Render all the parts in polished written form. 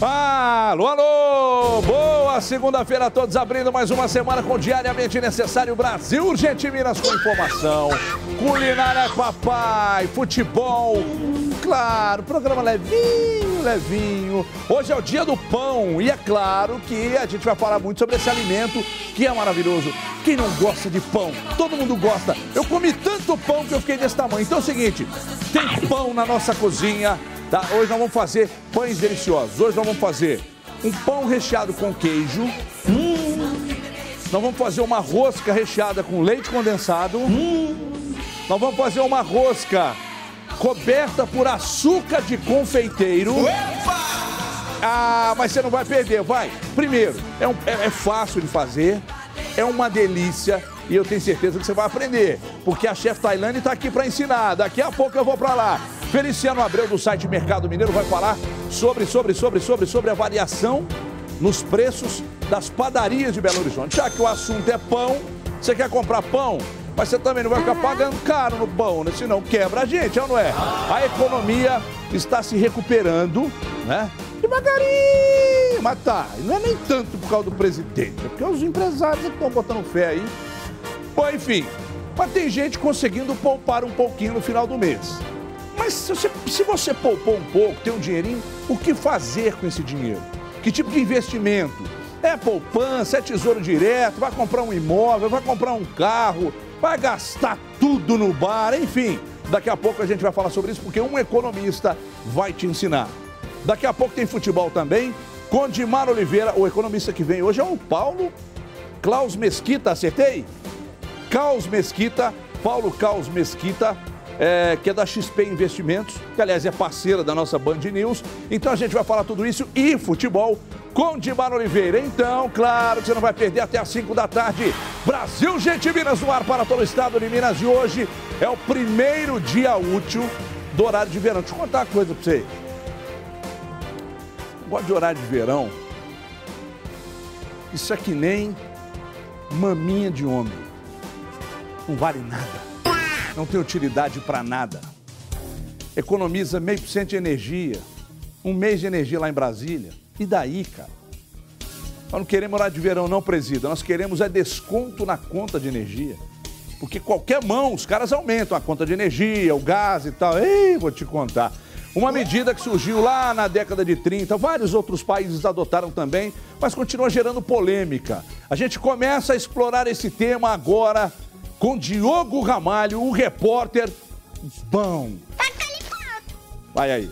Alô, alô! Boa segunda-feira a todos, abrindo mais uma semana com Diariamente Necessário Brasil Urgente Minas com informação, culinária papai, futebol, claro, programa levinho. Hoje é o dia do pão e é claro que a gente vai falar muito sobre esse alimento que é maravilhoso. Quem não gosta de pão? Todo mundo gosta. Eu comi tanto pão que eu fiquei desse tamanho. Então é o seguinte, tem pão na nossa cozinha. Tá? Hoje nós vamos fazer pães deliciosos. Hoje nós vamos fazer um pão recheado com queijo. Nós vamos fazer uma rosca recheada com leite condensado. Nós vamos fazer uma rosca coberta por açúcar de confeiteiro. Ah, mas você não vai perder, vai. Primeiro, é fácil de fazer, é uma delícia e eu tenho certeza que você vai aprender, porque a chefe Tailane está aqui para ensinar. Daqui a pouco eu vou para lá. Feliciano Abreu, do site Mercado Mineiro, vai falar sobre a variação nos preços das padarias de Belo Horizonte. Já que o assunto é pão, você quer comprar pão, mas você também não vai ficar pagando caro no pão, né? Senão quebra a gente, não é? A economia está se recuperando, né? Devagarinho, mas tá, não é nem tanto por causa do presidente, é porque os empresários estão botando fé aí. Bom, enfim, mas tem gente conseguindo poupar um pouquinho no final do mês. Mas se você poupou um pouco, tem um dinheirinho, o que fazer com esse dinheiro? Que tipo de investimento? É poupança, é tesouro direto, vai comprar um imóvel, vai comprar um carro, vai gastar tudo no bar, enfim. Daqui a pouco a gente vai falar sobre isso, porque um economista vai te ensinar. Daqui a pouco tem futebol também, com Dimar Oliveira, o economista que vem hoje é o Paulo Klaus Mesquita, acertei? Paulo Klaus Mesquita, que é da XP Investimentos, que aliás é parceira da nossa Band News. Então a gente vai falar tudo isso e futebol com Dimar Oliveira. Então, claro que você não vai perder até às 5 da tarde. Brasil, gente, Minas no ar para todo o estado de Minas. E hoje é o primeiro dia útil do horário de verão. Deixa eu contar uma coisa para você. Eu gosto de horário de verão. Isso é que nem maminha de homem. Não vale nada. Não tem utilidade para nada. Economiza 0,5% de energia. Um mês de energia lá em Brasília. E daí, cara? Nós não queremos horário de verão não, presida. Nós queremos desconto na conta de energia. Porque qualquer mão, os caras aumentam a conta de energia, o gás e tal. Ei, vou te contar. Uma medida que surgiu lá na década de 30, vários outros países adotaram também, mas continua gerando polêmica. A gente começa a explorar esse tema agora com Diogo Ramalho, o repórter bom. Vai aí.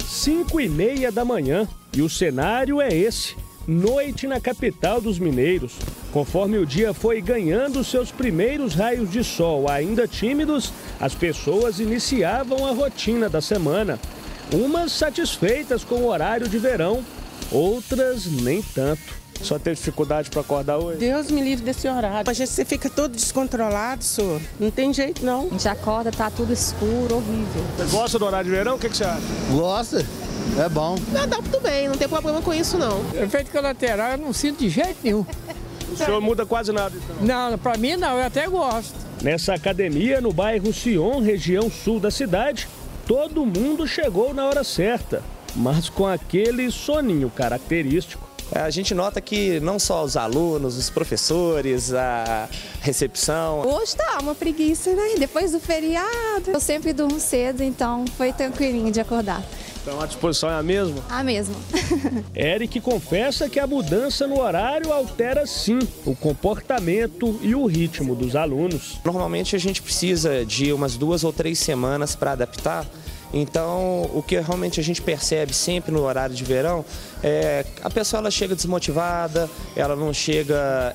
5h30 da manhã e o cenário é esse. Noite na capital dos mineiros. Conforme o dia foi ganhando seus primeiros raios de sol ainda tímidos, as pessoas iniciavam a rotina da semana. Umas satisfeitas com o horário de verão, outras nem tanto. Só teve dificuldade para acordar hoje? Deus me livre desse horário. A gente fica todo descontrolado, senhor. Não tem jeito, não. A gente acorda, tá tudo escuro, horrível. Você gosta do horário de verão? O que você acha? Gosta. É bom. Não, dá tudo bem, não tem problema com isso, não. Efeito colateral eu não sinto de jeito nenhum. O senhor muda quase nada, então? Não, pra mim não, eu até gosto. Nessa academia, no bairro Sion, região sul da cidade, todo mundo chegou na hora certa, mas com aquele soninho característico. A gente nota que não só os alunos, os professores, a recepção... Hoje tá uma preguiça, né? Depois do feriado. Eu sempre durmo cedo, então foi tranquilinho de acordar. Então a disposição é a mesma? A mesma. Eric confessa que a mudança no horário altera sim o comportamento e o ritmo dos alunos. Normalmente a gente precisa de umas 2 ou 3 semanas para adaptar. Então, o que realmente a gente percebe sempre no horário de verão é a pessoa ela chega desmotivada, ela não chega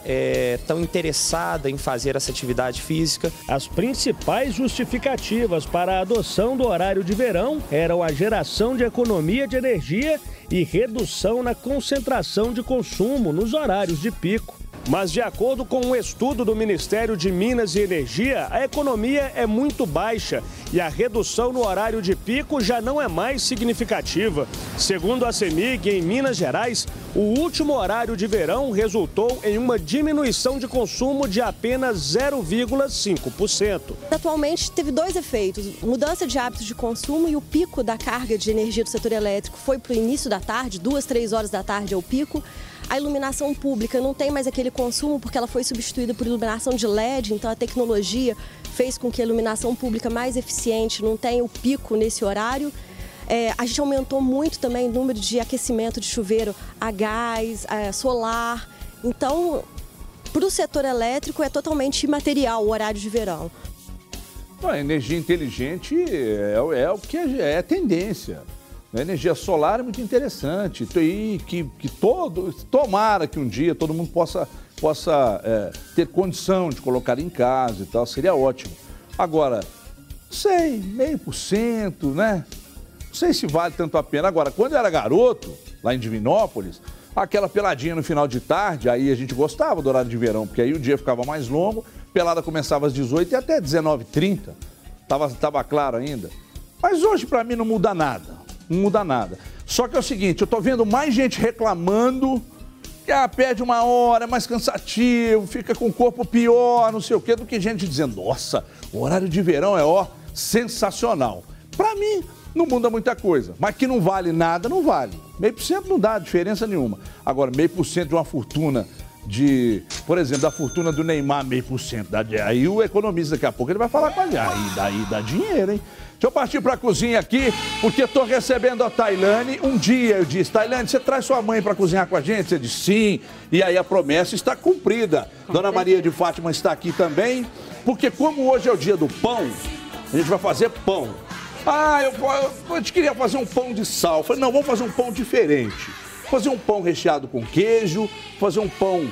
tão interessada em fazer essa atividade física. As principais justificativas para a adoção do horário de verão eram a geração de economia de energia e redução na concentração de consumo nos horários de pico. Mas, de acordo com um estudo do Ministério de Minas e Energia, a economia é muito baixa e a redução no horário de pico já não é mais significativa. Segundo a CEMIG, em Minas Gerais, O último horário de verão resultou em uma diminuição de consumo de apenas 0,5%. Atualmente teve dois efeitos, mudança de hábitos de consumo e o pico da carga de energia do setor elétrico foi para o início da tarde, 2, 3 horas da tarde é o pico. A iluminação pública não tem mais aquele consumo porque ela foi substituída por iluminação de LED, então a tecnologia fez com que a iluminação pública mais eficiente não tenha o pico nesse horário. A gente aumentou muito também o número de aquecimento de chuveiro a gás, solar. Então, para o setor elétrico é totalmente imaterial o horário de verão. A energia inteligente é o que é tendência. A energia solar é muito interessante e tomara que um dia todo mundo possa ter condição de colocar em casa e tal, seria ótimo. Agora, sei, 0,5%, né? Não sei se vale tanto a pena. Agora, quando eu era garoto, lá em Divinópolis, aquela peladinha no final de tarde, aí a gente gostava do horário de verão, porque aí o dia ficava mais longo, pelada começava às 18 e até 19h30, tava claro ainda. Mas hoje pra mim não muda nada. Não muda nada. Só que é o seguinte, eu tô vendo mais gente reclamando que perde uma hora, é mais cansativo, fica com o corpo pior, não sei o quê, do que gente dizendo, nossa, o horário de verão é, sensacional. Pra mim, não muda muita coisa, mas que não vale nada, não vale. 0,5% não dá diferença nenhuma. Agora, 0,5% de uma fortuna por exemplo, da fortuna do Neymar, 0,5%. Aí o economista daqui a pouco ele vai falar com a gente. Aí dá dinheiro, hein? Deixa eu partir para a cozinha aqui, porque estou recebendo a Tailane. Um dia eu disse, Tailane, você traz sua mãe para cozinhar com a gente? Você disse sim, e aí a promessa está cumprida. Dona Maria de Fátima está aqui também, porque como hoje é o dia do pão, a gente vai fazer pão. Eu te queria fazer um pão de sal. Eu falei, não, vamos fazer um pão diferente. Fazer um pão recheado com queijo, fazer um pão,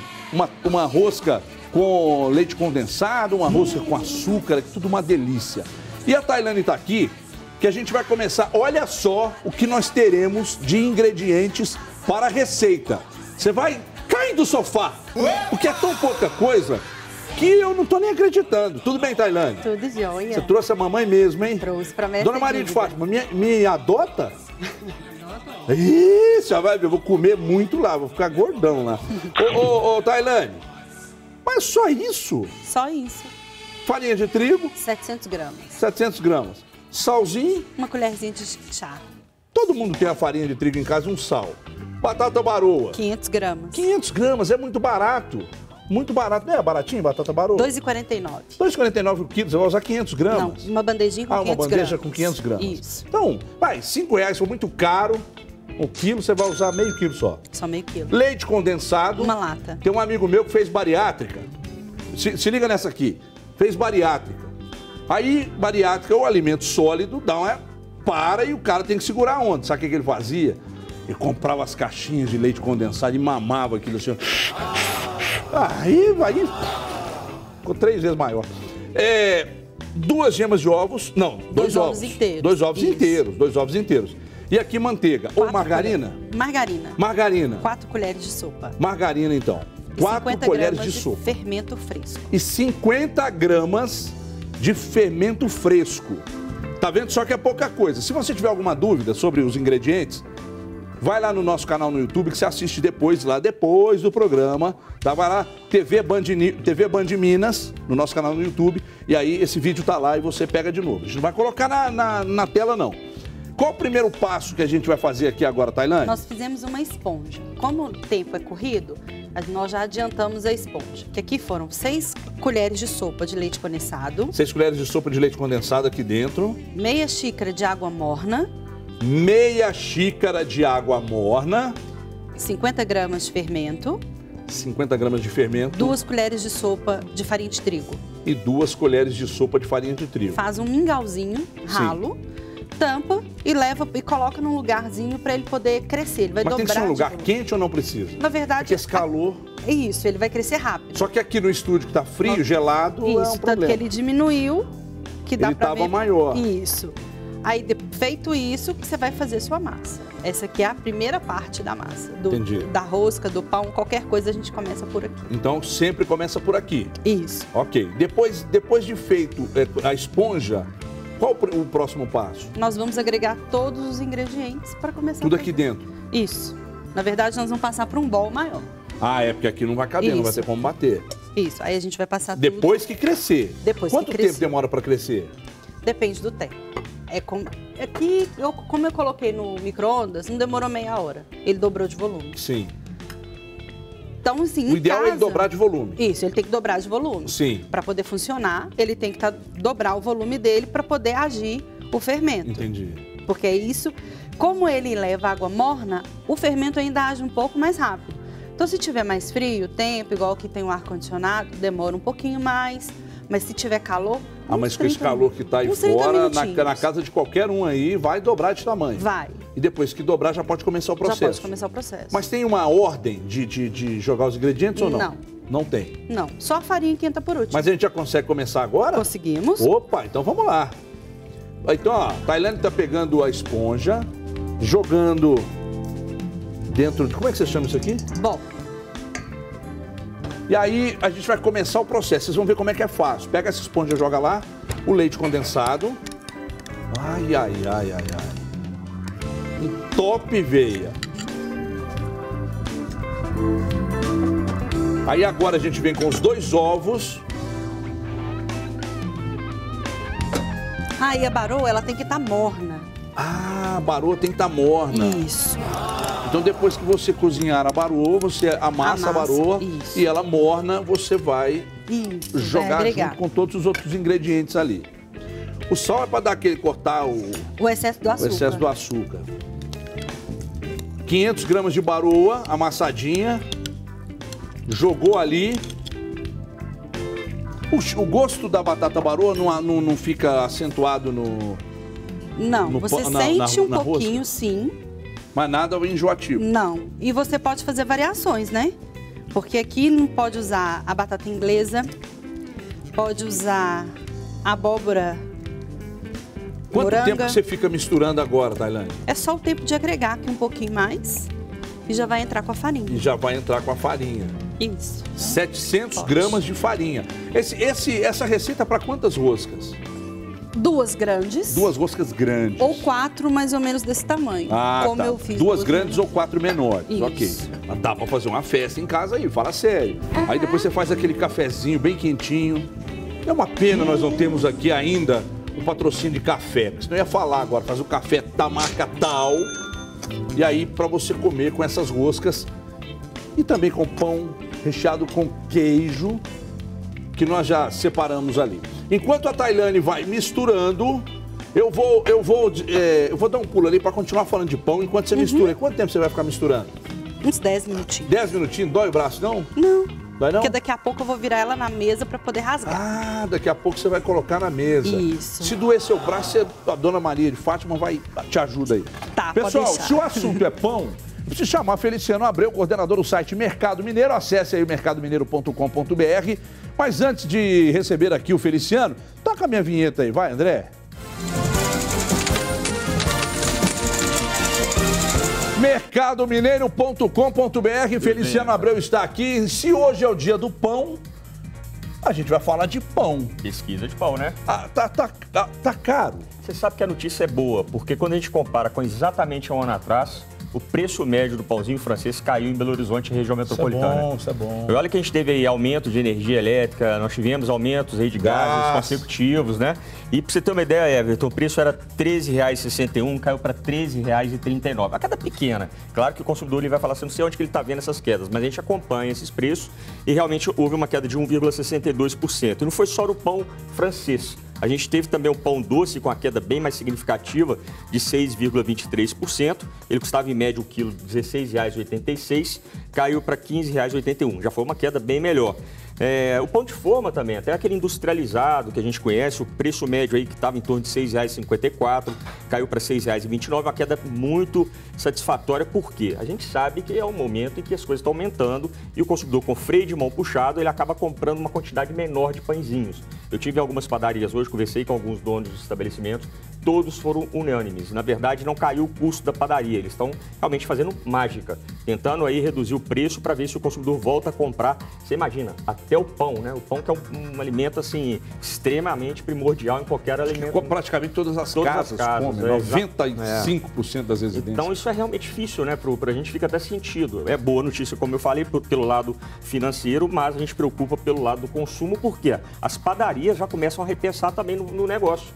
uma rosca com leite condensado, uma rosca com açúcar, tudo uma delícia. E a Tailane está aqui, que a gente vai começar. Olha só o que nós teremos de ingredientes para a receita. Você vai cair do sofá, porque é tão pouca coisa que eu não tô nem acreditando. Tudo bem, Tailane? Tudo jóia. Você trouxe a mamãe mesmo, hein? Trouxe pra mim. Dona Maria de Fátima, me adota? Ih, já vai ver, eu vou comer muito lá, vou ficar gordão lá. Ô, Tailane, mas só isso? Só isso. Farinha de trigo? 700 gramas. 700 gramas. Salzinho? Uma colherzinha de chá. Todo mundo tem a farinha de trigo em casa e um sal. Batata baroa? 500 gramas. 500 gramas, é muito barato. Muito barato. Não é baratinho, batata baroa? 2,49. 2,49 o quilo, você vai usar 500 gramas? Não, uma bandejinha com 500 gramas. Uma bandeja com 500 gramas. Isso. Então, vai, R$5 foi muito caro. O quilo, você vai usar meio quilo só. Só meio quilo. Leite condensado. Uma lata. Tem um amigo meu que fez bariátrica. Se liga nessa aqui. Fez bariátrica. Aí, bariátrica é o alimento sólido, para e o cara tem que segurar a onda. Sabe o que ele fazia? Ele comprava as caixinhas de leite condensado e mamava aquilo assim. Aí ficou 3 vezes maior. 2 gemas de ovos. Não, 2 ovos. Inteiros. 2 ovos inteiros. 2 ovos inteiros. E aqui manteiga. Ou margarina? Margarina. Margarina. 4 colheres de sopa. Margarina, então. 4 colheres de sopa. Fermento fresco. E 50 gramas de fermento fresco. Tá vendo? Só que é pouca coisa. Se você tiver alguma dúvida sobre os ingredientes, vai lá no nosso canal no YouTube que você assiste depois do programa. Tá? Vai lá, TV Band Minas, no nosso canal no YouTube. E aí esse vídeo tá lá e você pega de novo. A gente não vai colocar na tela, não. Qual o primeiro passo que a gente vai fazer aqui agora, Tailane? Nós fizemos uma esponja. Como o tempo é corrido, nós já adiantamos a esponja. Que aqui foram 6 colheres de sopa de leite condensado. 6 colheres de sopa de leite condensado aqui dentro. Meia xícara de água morna. Meia xícara de água morna. 50 gramas de fermento. 50 gramas de fermento. 2 colheres de sopa de farinha de trigo. E 2 colheres de sopa de farinha de trigo. Faz um mingauzinho ralo. Sim. Tampa e coloca num lugarzinho para ele poder crescer. Ele vai dobrar. Mas tem que ser um lugar quente ou não precisa? Na verdade, porque esse calor. É isso, ele vai crescer rápido. Só que aqui no estúdio que tá frio, gelado, isso, é um problema. Tanto que ele diminuiu, que dá para ver. Ele tava maior. Isso. Aí, feito isso, que você vai fazer sua massa. Essa aqui é a primeira parte da massa. Entendi. Da rosca, do pão, qualquer coisa a gente começa por aqui. Então, sempre começa por aqui. Isso. Ok. Depois de feito a esponja, qual o próximo passo? Nós vamos agregar todos os ingredientes para começar. Tudo aqui dentro? Isso. Na verdade, nós vamos passar para um bowl maior. Ah, é porque aqui não vai caber, não vai ter como bater. Isso, aí a gente vai passar Depois que crescer. Depois Quanto que crescer. tempo demora para crescer? Depende do tempo. Aqui, como eu coloquei no micro-ondas, não demorou meia hora. Ele dobrou de volume. Sim. Então, assim, O ideal é ele dobrar de volume. Isso, ele tem que dobrar de volume. Sim. Para poder funcionar, ele tem que dobrar o volume dele para poder agir o fermento. Entendi. Porque é isso, como ele leva água morna, o fermento ainda age um pouco mais rápido. Então, se tiver mais frio, o tempo, igual que tem o ar-condicionado, demora um pouquinho mais. Mas se tiver calor... Mas com esse calor que tá aí fora, na casa de qualquer um aí, vai dobrar de tamanho. Vai. E depois que dobrar, já pode começar o processo. Já pode começar o processo. Mas tem uma ordem de jogar os ingredientes ou não? Não. Não tem? Não, só a farinha que entra por último. Mas a gente já consegue começar agora? Conseguimos. Opa, então vamos lá. Então, ó, a Tailane tá pegando a esponja, jogando dentro de... Como é que você chama isso aqui? Bom. E aí a gente vai começar o processo. Vocês vão ver como é que é fácil. Pega essa esponja, joga lá, o leite condensado. Ai, ai, ai, ai, ai. Um top veia. Aí agora a gente vem com os 2 ovos. E a baroa, ela tem que estar morna. Ah, a baroa tem que estar morna. Isso. Então depois que você cozinhar a baroa, você amassa a baroa e ela morna, você vai jogar junto com todos os outros ingredientes ali. O sal é para dar aquele, cortar o excesso do açúcar. O excesso do açúcar. 500 gramas de baroa amassadinha. Jogou ali. O gosto da batata baroa não fica acentuado no... Não, você sente um pouquinho, sim. Mas nada enjoativo. Não. E você pode fazer variações, né? Porque aqui não pode usar a batata inglesa, pode usar abóbora, Quanto tempo que você fica misturando agora, Tailane? É só o tempo de agregar aqui um pouquinho mais e já vai entrar com a farinha. E já vai entrar com a farinha. Isso. 700 gramas de farinha. Essa receita é para quantas roscas? 2 grandes. 2 roscas grandes. Ou 4 mais ou menos desse tamanho. Como eu fiz. 2 grandes ou 4 menores. Isso. Ok. Mas dá pra fazer uma festa em casa aí, fala sério. Aí depois você faz aquele cafezinho bem quentinho. É uma pena nós não temos aqui ainda o patrocínio de café. Porque senão eu ia falar agora, faz o café da marca tal. E aí pra você comer com essas roscas. E também com pão recheado com queijo, que nós já separamos ali. Enquanto a Tailane vai misturando, eu vou dar um pulo ali para continuar falando de pão enquanto você mistura. Quanto tempo você vai ficar misturando? Uns 10 minutinhos. 10 minutinhos? Dói o braço, não? Não. Dói não? Porque daqui a pouco eu vou virar ela na mesa para poder rasgar. Ah, daqui a pouco você vai colocar na mesa. Isso. Se doer seu braço, a Dona Maria de Fátima te ajuda aí. Tá, pessoal, pode deixar. se o assunto é pão, precisa chamar Feliciano Abreu, coordenador do site Mercado Mineiro. Acesse aí o mercadomineiro.com.br. Mas antes de receber aqui o Feliciano, toca a minha vinheta aí, vai, André. Mercadomineiro.com.br. Feliciano Abreu está aqui. Se hoje é o dia do pão, a gente vai falar de pão. Pesquisa de pão, né? Tá caro. Você sabe que a notícia é boa, porque quando a gente compara com exatamente um ano atrás, o preço médio do pãozinho francês caiu em Belo Horizonte, região metropolitana. Isso é bom. E olha que a gente teve aí aumento de energia elétrica, nós tivemos aumentos aí de gases consecutivos, né? E pra você ter uma ideia, Everton, o preço era R$ 13,61, caiu para R$ 13,39. A queda pequena. Claro que o consumidor ele vai falar assim, não sei onde que ele está vendo essas quedas, mas a gente acompanha esses preços e realmente houve uma queda de 1,62%. E não foi só o pão francês. A gente teve também o pão doce com a queda bem mais significativa de 6,23%. Ele custava em média o quilo R$ 16,86, caiu para R$ 15,81. Já foi uma queda bem melhor. O pão de forma também, até aquele industrializado que a gente conhece, o preço médio aí que estava em torno de R$ 6,54, caiu para R$ 6,29, uma queda muito satisfatória, porque a gente sabe que é um momento em que as coisas estão aumentando e o consumidor com freio de mão puxado, ele acaba comprando uma quantidade menor de pãezinhos. Eu tive algumas padarias hoje, conversei com alguns donos dos estabelecimentos, todos foram unânimes. Na verdade, não caiu o custo da padaria. Eles estão realmente fazendo mágica, tentando aí reduzir o preço para ver se o consumidor volta a comprar. Você imagina, até o pão, né? O pão que é um alimento, assim, extremamente primordial em qualquer alimento. Praticamente todas as casas comem, 95% das residências. Então, isso é realmente difícil, né? Pra gente fica até sentido. É boa notícia, como eu falei, pelo lado financeiro, mas a gente preocupa pelo lado do consumo, porque as padarias já começam a repensar também no negócio.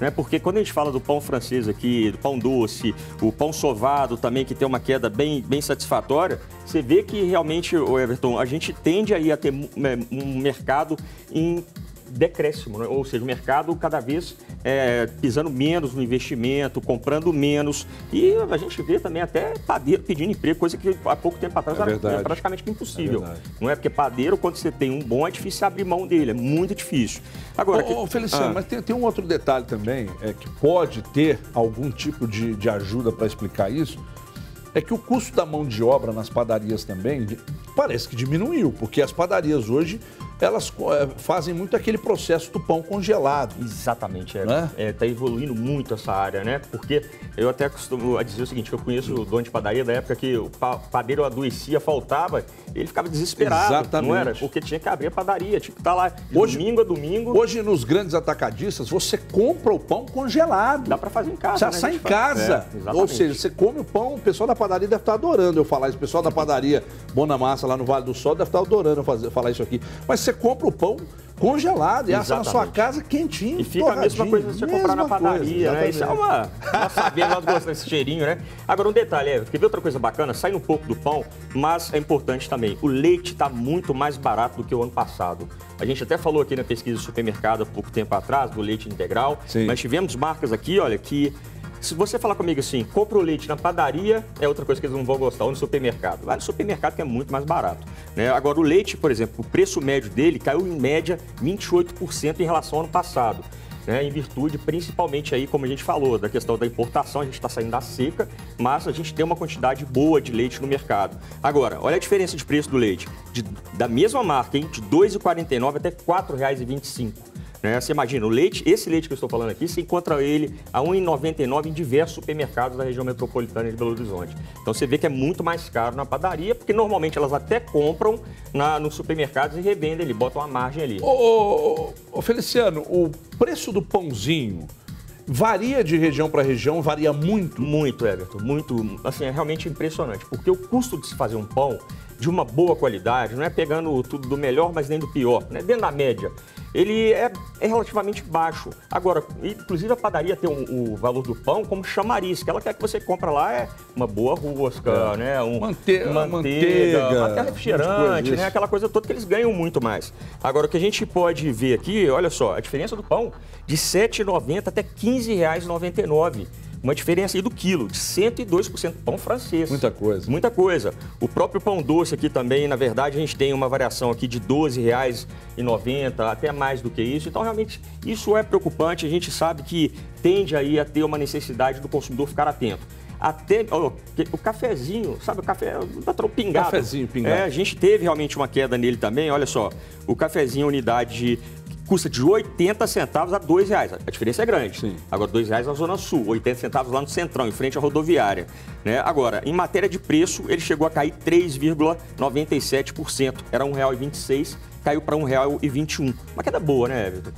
Né? Porque quando a gente fala do pão francês aqui, do pão doce, o pão sovado também, que tem uma queda bem satisfatória, você vê que realmente, Everton, a gente tende aí a ter um mercado em decréscimo, né? Ou seja, o mercado cada vez pisando menos no investimento, comprando menos, e a gente vê também até padeiro pedindo emprego, coisa que há pouco tempo atrás era praticamente impossível. Não é? Porque padeiro, quando você tem um bom, é difícil abrir mão dele, é muito difícil. Agora, Feliciano, mas tem um outro detalhe também, que pode ter algum tipo de ajuda para explicar isso, é que o custo da mão de obra nas padarias também parece que diminuiu, porque as padarias hoje, elas fazem muito aquele processo do pão congelado. Exatamente, está evoluindo muito essa área, né? Porque eu até costumo dizer o seguinte, eu conheço o dono de padaria da época que o padeiro adoecia, faltava, ele ficava desesperado, não era? Porque tinha que abrir a padaria, tinha que estar lá de domingo a domingo. Hoje, nos grandes atacadistas, você compra o pão congelado. Dá para fazer em casa, já sai em casa. Ou seja, você come o pão, o pessoal da padaria deve estar adorando eu falar isso. O pessoal da padaria Bonamassa, lá no Vale do Sol, deve estar adorando eu falar isso aqui. Mas você compra o pão congelado e assa na sua casa quentinho. E fica a mesma coisa que você comprar na padaria, né? Isso é uma saber, nós gostamos desse cheirinho, né? Agora, um detalhe, quer ver outra coisa bacana? Saindo um pouco do pão, mas é importante também. O leite está muito mais barato do que o ano passado. A gente até falou aqui na pesquisa do supermercado há pouco tempo atrás, do leite integral. Sim. Mas tivemos marcas aqui, olha, que se você falar comigo assim, compra o leite na padaria, é outra coisa que eles não vão gostar, ou no supermercado. Vai no supermercado que é muito mais barato. Né? Agora, o leite, por exemplo, o preço médio dele caiu em média 28% em relação ao ano passado. Né? Em virtude, principalmente aí, como a gente falou, da questão da importação, a gente está saindo da seca, mas a gente tem uma quantidade boa de leite no mercado. Agora, olha a diferença de preço do leite. Da mesma marca, hein? De R$ 2,49 até R$ 4,25. Né? Você imagina, esse leite que eu estou falando aqui, você encontra ele a R$ 1,99 em diversos supermercados da região metropolitana de Belo Horizonte. Então você vê que é muito mais caro na padaria, porque normalmente elas até compram nos supermercados e revendem ali, botam uma margem ali. Ô Feliciano, o preço do pãozinho varia de região para região, varia muito? Muito, Everton, muito. Assim, é realmente impressionante, porque o custo de se fazer um pão de uma boa qualidade, não é pegando tudo do melhor, mas nem do pior, né? Dentro da média, ele é relativamente baixo. Agora, inclusive a padaria tem o valor do pão como chamariz, que ela quer que você compra lá uma boa rosca, né? Manteiga, até refrigerante, né? Aquela coisa toda que eles ganham muito mais. Agora, o que a gente pode ver aqui, olha só, a diferença do pão de R$ 7,90 até R$ 15,99. Uma diferença aí do quilo, de 102% pão francês. Muita coisa. Muita coisa. O próprio pão doce aqui também, na verdade, a gente tem uma variação aqui de R$ 12,90, até mais do que isso. Então, realmente, isso é preocupante. A gente sabe que tende aí a ter uma necessidade do consumidor ficar atento. Até o cafezinho, sabe, o café patrão pingado. Cafezinho pingado. A gente teve realmente uma queda nele também. Olha só, o cafezinho unidade custa de 80 centavos a R$ 2,00. A diferença é grande. Sim. Agora, R$ 2,00 na Zona Sul, 80 centavos lá no Centrão, em frente à rodoviária. Né? Agora, em matéria de preço, ele chegou a cair 3,97%. Era R$ 1,26, caiu para R$ 1,21. Uma queda boa, né, Everton?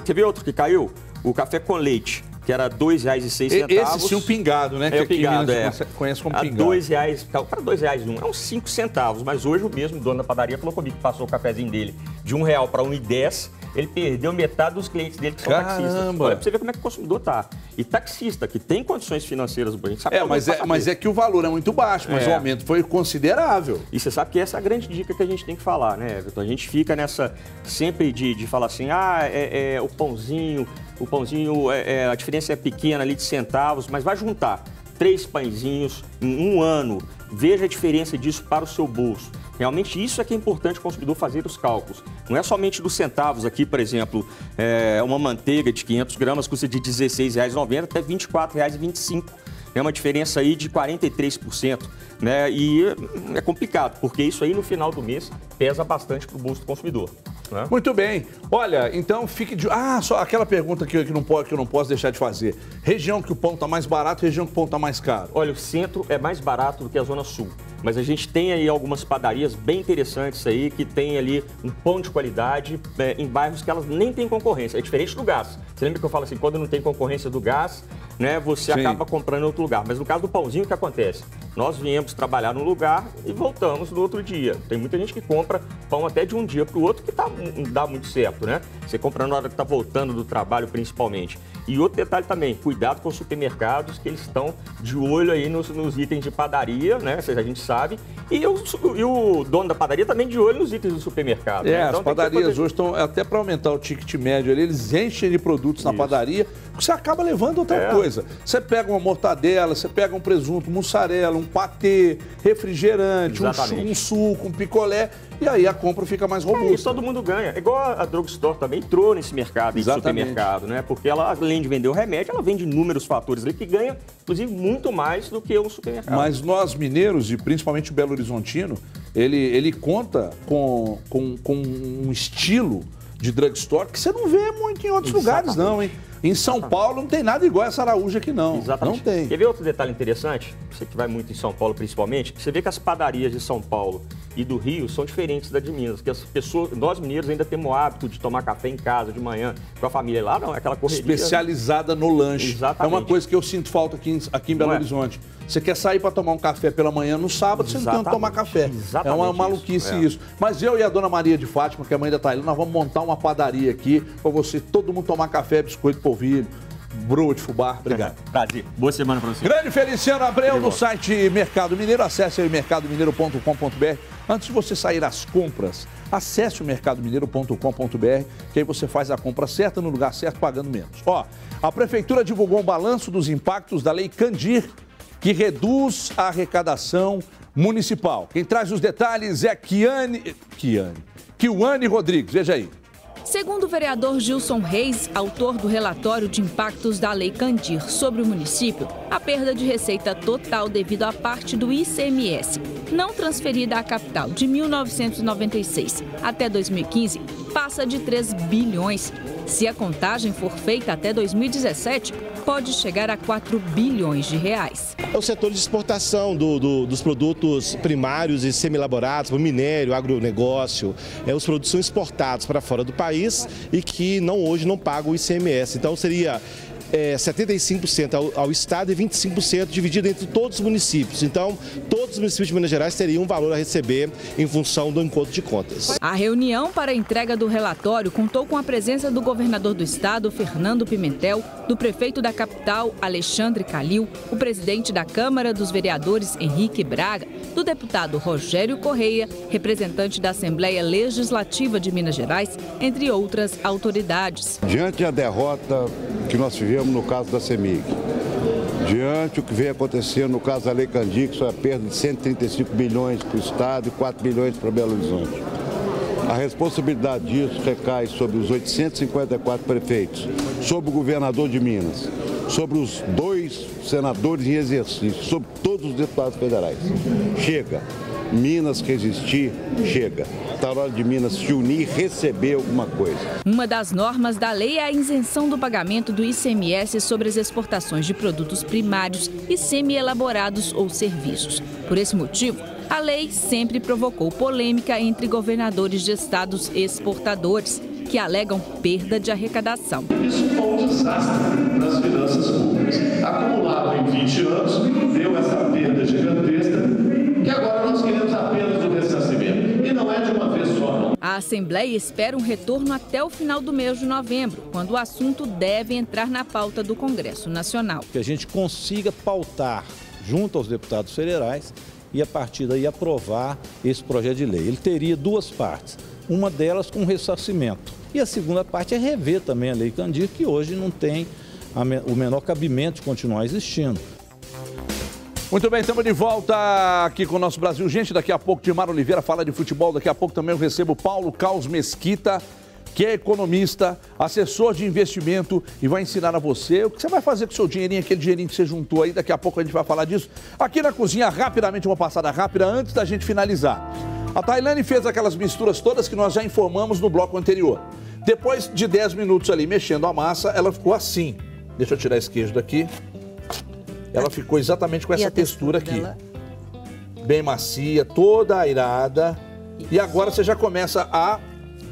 Quer ver outro que caiu? O café com leite, que era R$ 2,06. Esse sim, um pingado, né? É o pingado, conhece como pingado. R$ 2,00, para R$ 2,01, é uns 5 centavos. Mas hoje o mesmo dono da padaria falou comigo que passou o cafezinho dele de R$ 1,00 para R$ 1,10. Ele perdeu metade dos clientes dele que são taxistas. Olha pra você ver como é que o consumidor tá. E taxista, que tem condições financeiras boas, a gente sabe mas é que o valor é muito baixo, mas o aumento foi considerável. E você sabe que essa é a grande dica que a gente tem que falar, né, Everton? A gente fica nessa sempre de falar assim, o pãozinho, a diferença é pequena ali de centavos, mas vai juntar 3 pãezinhos em um ano, veja a diferença disso para o seu bolso. Realmente isso é que é importante o consumidor fazer os cálculos. Não é somente dos centavos aqui, por exemplo, uma manteiga de 500 gramas custa de R$ 16,90 até R$ 24,25. É uma diferença aí de 43%, né? E é complicado, porque isso aí no final do mês pesa bastante para o bolso do consumidor. né? Muito bem. Olha, então fique de... só aquela pergunta que eu não posso deixar de fazer. Região que o pão está mais barato, região que o pão está mais caro? Olha, o centro é mais barato do que a Zona Sul. Mas a gente tem aí algumas padarias bem interessantes aí, que tem ali um pão de qualidade em bairros que elas nem têm concorrência. É diferente do gás. Você lembra que eu falo assim, quando não tem concorrência do gás, né, você acaba comprando em outro lugar. Mas no caso do pãozinho, o que acontece? Nós viemos trabalhar num lugar e voltamos no outro dia. Tem muita gente que compra pão até de um dia para o outro, que não dá muito certo, né? Você compra na hora que está voltando do trabalho, principalmente. E outro detalhe também, cuidado com os supermercados, que eles estão de olho aí nos itens de padaria, né? A gente sabe. E o dono da padaria também de olho nos itens do supermercado. Né? Então, as padarias hoje estão, até para aumentar o ticket médio ali, eles enchem de produtos na padaria, você acaba levando outra coisa. Você pega uma mortadela, você pega um presunto, mussarela, um patê, refrigerante, um suco, um picolé, e aí a compra fica mais robusta. E todo mundo ganha. É igual a drugstore também entrou nesse mercado, de supermercado, né? Porque ela, além de vender o remédio, ela vende inúmeros fatores ali que ganha, inclusive, muito mais do que um supermercado. Mas nós mineiros, e principalmente o Belo Horizontino, ele conta com um estilo de drugstore que você não vê muito em outros lugares, não, hein? Em São Paulo não tem nada igual essa Araújo aqui, não. Exatamente. Não tem. Quer ver outro detalhe interessante? Você que vai muito em São Paulo, principalmente, você vê que as padarias de São Paulo e do Rio são diferentes da de Minas. Que as pessoas, nós mineiros ainda temos o hábito de tomar café em casa de manhã com a família. Lá não, é aquela correria. Especializada no lanche. Exatamente. É uma coisa que eu sinto falta aqui em Belo Horizonte. Você quer sair para tomar um café pela manhã no sábado, você não tem onde tomar café. É uma maluquice isso. Mas eu e a dona Maria de Fátima, que é a mãe da Tailândia, nós vamos montar uma padaria aqui para você, todo mundo tomar café, biscoito, polvilho, broa de fubá. Obrigado. Prazer. Boa semana para você. Grande Feliciano Abreu no site Mercado Mineiro. Acesse aí mercadomineiro.com.br. Antes de você sair às compras, acesse o mercadomineiro.com.br, que aí você faz a compra certa no lugar certo, pagando menos. Ó, a Prefeitura divulgou um balanço dos impactos da Lei Candir, que reduz a arrecadação municipal. Quem traz os detalhes é Kiane Rodrigues. Veja aí. Segundo o vereador Gilson Reis, autor do relatório de impactos da Lei Candir sobre o município, a perda de receita total devido à parte do ICMS não transferida à capital de 1996 até 2015 passa de 3 bilhões. Se a contagem for feita até 2017, pode chegar a 4 bilhões de reais. É o setor de exportação dos produtos primários e semi-elaborados, o minério, agronegócio. Os produtos são exportados para fora do país e que hoje não pagam o ICMS. Então seria 75% ao Estado e 25% dividido entre todos os municípios. Então, todos os municípios de Minas Gerais teriam um valor a receber em função do encontro de contas. A reunião para a entrega do relatório contou com a presença do governador do estado, Fernando Pimentel, do prefeito da capital, Alexandre Calil, o presidente da Câmara dos Vereadores, Henrique Braga, do deputado Rogério Correia, representante da Assembleia Legislativa de Minas Gerais, entre outras autoridades. Diante da derrota que nós tivemos no caso da CEMIG, diante do que vem acontecendo no caso da Lei Candir, que foi a perda de 135 bilhões para o Estado e 4 bilhões para Belo Horizonte. A responsabilidade disso recai sobre os 854 prefeitos, sobre o governador de Minas, sobre os 2 senadores em exercício, sobre todos os deputados federais. Chega. Minas resistir, chega. Está na hora de Minas se unir e receber alguma coisa. Uma das normas da lei é a isenção do pagamento do ICMS sobre as exportações de produtos primários e semi-elaborados ou serviços. Por esse motivo, a lei sempre provocou polêmica entre governadores de estados exportadores, que alegam perda de arrecadação. Isso foi um desastre nas finanças públicas. Acumulado em 20 anos, deu essa perda gigantesca, que agora nós queremos apenas o ressarcimento. E não é de uma vez só, não. A Assembleia espera um retorno até o final do mês de novembro, quando o assunto deve entrar na pauta do Congresso Nacional. Que a gente consiga pautar junto aos deputados federais e, a partir daí, aprovar esse projeto de lei. Ele teria 2 partes, uma delas com ressarcimento. E a segunda parte é rever também a Lei Candir, que hoje não tem o menor cabimento de continuar existindo. Muito bem, estamos de volta aqui com o nosso Brasil. Gente, daqui a pouco Dimar Oliveira fala de futebol. Daqui a pouco também eu recebo Paulo Caos Mesquita, que é economista, assessor de investimento e vai ensinar a você o que você vai fazer com o seu dinheirinho, aquele dinheirinho que você juntou aí. Daqui a pouco a gente vai falar disso. Aqui na cozinha, rapidamente, uma passada rápida antes da gente finalizar. A Tailane fez aquelas misturas todas que nós já informamos no bloco anterior. Depois de 10 minutos ali mexendo a massa, ela ficou assim. Deixa eu tirar esse queijo daqui. Ela ficou exatamente com essa textura aqui. Dela? Bem macia, toda airada. E agora você já começa a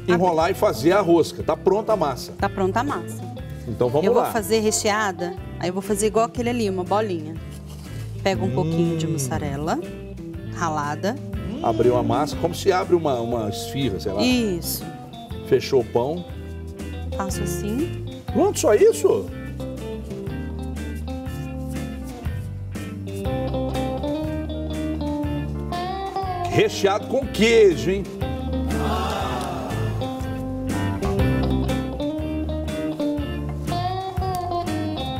enrolar e fazer a rosca. Tá pronta a massa. Tá pronta a massa. Então vamos lá. Eu vou fazer recheada, aí eu vou fazer igual aquele ali, uma bolinha. Pego um pouquinho de mussarela ralada. Abriu a massa, como se abre uma esfirra, sei lá. Isso. Fechou o pão. Faço assim. Pronto, só isso? Recheado com queijo, hein?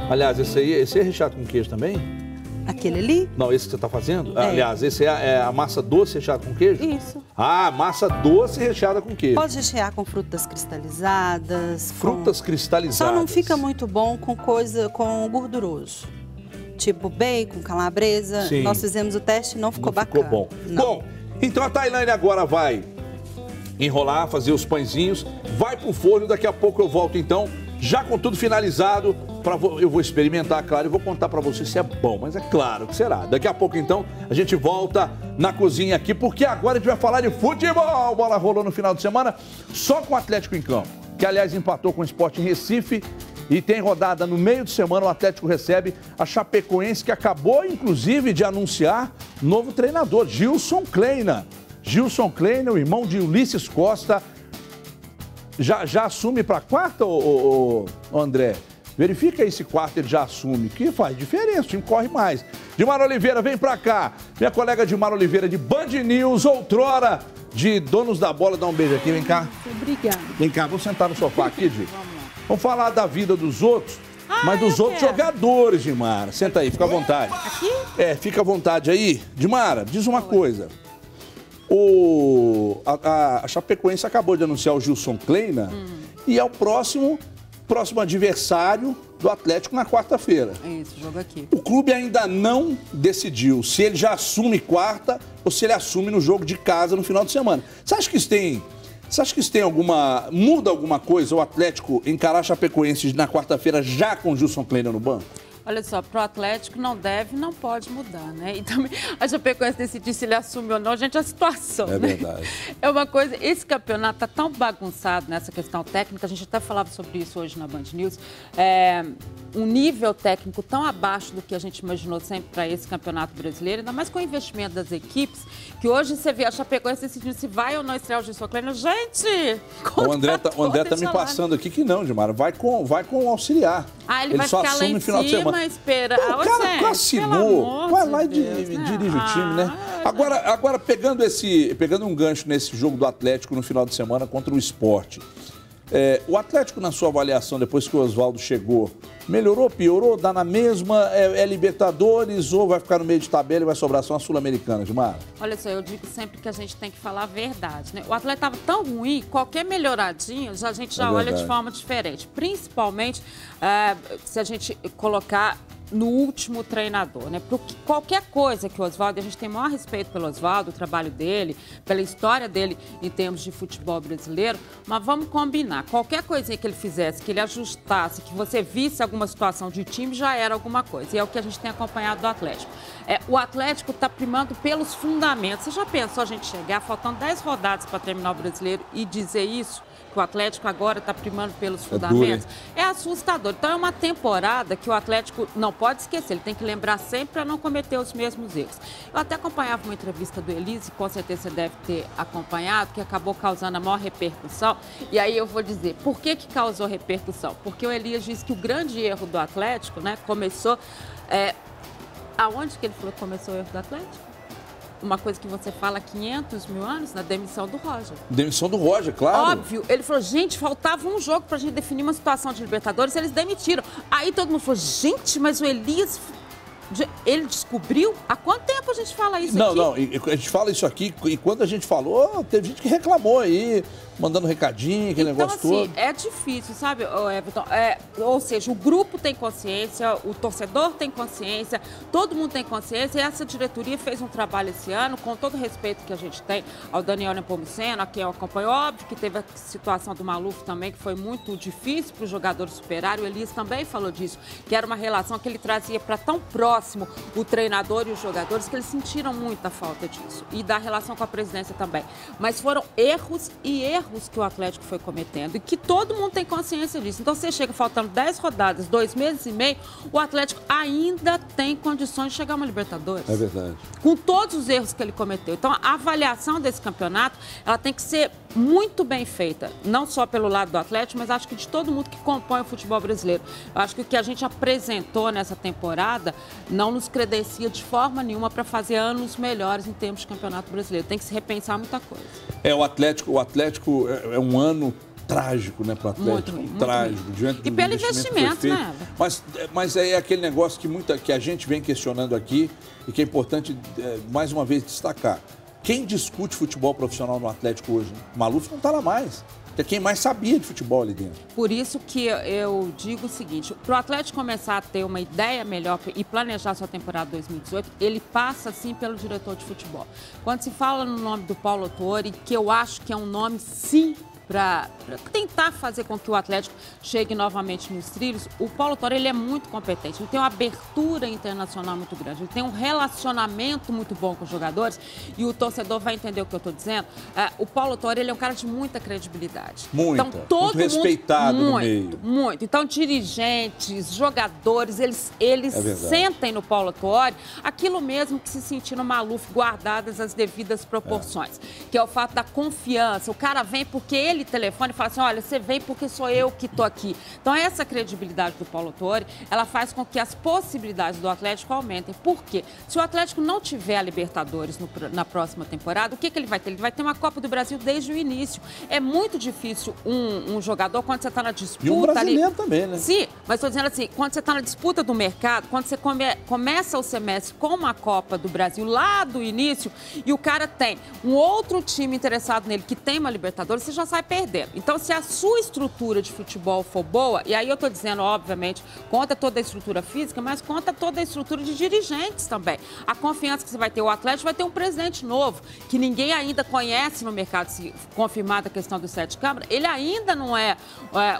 Aliás, esse é recheado com queijo também? Aquele ali? Não, esse que você está fazendo? É. Aliás, esse é a massa doce recheada com queijo? Isso. Ah, massa doce recheada com queijo. Pode rechear com frutas cristalizadas. Frutas cristalizadas. Só não fica muito bom com gorduroso. Tipo bacon, calabresa. Sim. Nós fizemos o teste e não ficou bacana. Ficou bom. Não. Bom, então a Tailane agora vai enrolar, fazer os pãezinhos, vai pro forno, daqui a pouco eu volto então, já com tudo finalizado, eu vou experimentar, claro, e vou contar pra você se é bom, mas é claro que será. Daqui a pouco então, a gente volta na cozinha aqui, porque agora a gente vai falar de futebol. Bola rolou no final de semana, só com o Atlético em campo, que aliás empatou com o Sport em Recife, e tem rodada no meio de semana, o Atlético recebe a Chapecoense, que acabou inclusive de anunciar novo treinador, Gilson Kleina. Gilson Kleina, o irmão de Ulisses Costa, já assume para quarta, André? Verifica aí se quarta ele já assume, que faz diferença, o time corre mais. Dimara Oliveira, vem para cá. Minha colega Dimara Oliveira de Band News, outrora de Donos da Bola. Dá um beijo aqui, vem cá. Obrigada. Vem cá, vou sentar no sofá aqui, Di. Vamos falar da vida dos outros, mas dos outros jogadores, Dimara. Senta aí, fica à vontade. Aqui? É, fica à vontade aí. Dimara, diz uma coisa. A Chapecoense acabou de anunciar o Gilson Kleina e é o próximo adversário do Atlético na quarta-feira. É isso, jogo aqui. O clube ainda não decidiu se ele já assume quarta ou se ele assume no jogo de casa no final de semana. Você acha que isso tem muda alguma coisa o Atlético encarar a Chapecoense na quarta-feira já com o Gilson Kleina no banco? Olha só, pro Atlético não pode mudar, né? E também a Chapecoense decidir se ele assume ou não, gente, a situação, né? É verdade. É uma coisa, esse campeonato tá tão bagunçado nessa questão técnica, a gente até falava sobre isso hoje na Band News, um nível técnico tão abaixo do que a gente imaginou sempre para esse campeonato brasileiro, ainda mais com o investimento das equipes, que hoje você vê a Chapecoense decidindo se vai ou não estrear o Gilson Kleina. Gente! O André tá me passando aqui que não, Dimara, vai com o auxiliar. Ah, ele vai só ficar lá em cima, espera. O cara assinou, vai lá e dirige o time, né? Agora pegando um gancho nesse jogo do Atlético no final de semana contra o Sport. O Atlético, na sua avaliação, depois que o Oswaldo chegou, melhorou, piorou, dá na mesma, é Libertadores ou vai ficar no meio de tabela e vai sobrar só uma Sul-Americana, Dimara? Olha só, eu digo sempre que a gente tem que falar a verdade, né? O Atlético estava tão ruim, qualquer melhoradinha, a gente já olha de forma diferente. Principalmente se a gente colocar no último treinador, né? Porque qualquer coisa que o Oswaldo, a gente tem o maior respeito pelo Oswaldo, o trabalho dele, pela história dele em termos de futebol brasileiro, mas vamos combinar, qualquer coisinha que ele fizesse, que ele ajustasse, que você visse alguma situação de time, já era alguma coisa, e é o que a gente tem acompanhado do Atlético. O Atlético está primando pelos fundamentos. Você já pensou a gente chegar, faltando 10 rodadas para terminar o brasileiro e dizer isso? Que o Atlético agora está primando pelos fundamentos, é assustador. Então é uma temporada que o Atlético não pode esquecer, ele tem que lembrar sempre para não cometer os mesmos erros. Eu até acompanhava uma entrevista do Elise, com certeza você deve ter acompanhado, que acabou causando a maior repercussão. E aí eu vou dizer, por que causou repercussão? Porque o Elias disse que o grande erro do Atlético, né, começou... aonde que ele falou que começou o erro do Atlético? Uma coisa que você fala há 500 mil anos, na demissão do Roger. Demissão do Roger, claro. Óbvio. Ele falou, gente, faltava um jogo pra gente definir uma situação de Libertadores, eles demitiram. Aí todo mundo falou, gente, mas o Elias Ele descobriu? Há quanto tempo a gente fala isso aqui? Não, a gente fala isso aqui e quando a gente falou, teve gente que reclamou aí, mandando recadinho, aquele negócio todo. É difícil, sabe, Everton? Ou seja, o grupo tem consciência, o torcedor tem consciência, todo mundo tem consciência e essa diretoria fez um trabalho esse ano, com todo o respeito que a gente tem ao Daniel Nepomuceno, a quem eu acompanho. Óbvio que teve a situação do Maluf também, que foi muito difícil para os jogadores superarem. O Elias também falou disso, que era uma relação que ele trazia para tão próximo o treinador e os jogadores, que eles sentiram muita falta disso. E da relação com a presidência também. Mas foram erros que o Atlético foi cometendo e que todo mundo tem consciência disso. Então, você chega faltando 10 rodadas, 2 meses e meio, o Atlético ainda tem condições de chegar a uma Libertadores. É verdade. Com todos os erros que ele cometeu. Então, a avaliação desse campeonato, ela tem que ser muito bem feita, não só pelo lado do Atlético, mas acho que de todo mundo que compõe o futebol brasileiro. Eu acho que o que a gente apresentou nessa temporada não nos credencia de forma nenhuma para fazer anos melhores em termos de campeonato brasileiro. Tem que se repensar muita coisa. O Atlético é um ano trágico, né, para o Atlético? Muito trágico. E pelo investimento, né? Mas é aquele negócio que a gente vem questionando aqui e que é importante, mais uma vez, destacar. Quem discute futebol profissional no Atlético hoje? O Maluf não está lá mais. É quem mais sabia de futebol ali dentro. Por isso que eu digo o seguinte, para o Atlético começar a ter uma ideia melhor e planejar sua temporada 2018, ele passa, sim, pelo diretor de futebol. Quando se fala no nome do Paulo Autuori, que eu acho que é um nome, sim, para tentar fazer com que o Atlético chegue novamente nos trilhos, o Paulo Autuori, ele é muito competente, ele tem uma abertura internacional muito grande, ele tem um relacionamento muito bom com os jogadores e o torcedor vai entender o que eu estou dizendo. O Paulo Autuori, ele é um cara de muita credibilidade. Muita, então, todo muito respeitado mundo, no meio. Muito. Então, dirigentes, jogadores, eles sentem no Paulo Autuori aquilo mesmo que se sentir no Maluf, guardadas as devidas proporções, que é o fato da confiança. O cara vem porque ele telefone e fala assim, olha, você vem porque sou eu que estou aqui. Então, essa credibilidade do Paulo Autuori, ela faz com que as possibilidades do Atlético aumentem. Por quê? Se o Atlético não tiver a Libertadores na próxima temporada, o que ele vai ter? Ele vai ter uma Copa do Brasil desde o início. É muito difícil um jogador, quando você está na disputa... E um brasileiro ali, também, né? Sim, mas estou dizendo assim, quando você está na disputa do mercado, quando você começa o semestre com uma Copa do Brasil lá do início e o cara tem um outro time interessado nele que tem uma Libertadores, você já sai perdendo. Então, se a sua estrutura de futebol for boa, e aí eu estou dizendo, obviamente, conta toda a estrutura física, mas conta toda a estrutura de dirigentes também. A confiança que você vai ter, o Atlético vai ter um presidente novo, que ninguém ainda conhece no mercado, se confirmada a questão dos 7 câmaras, ele ainda não é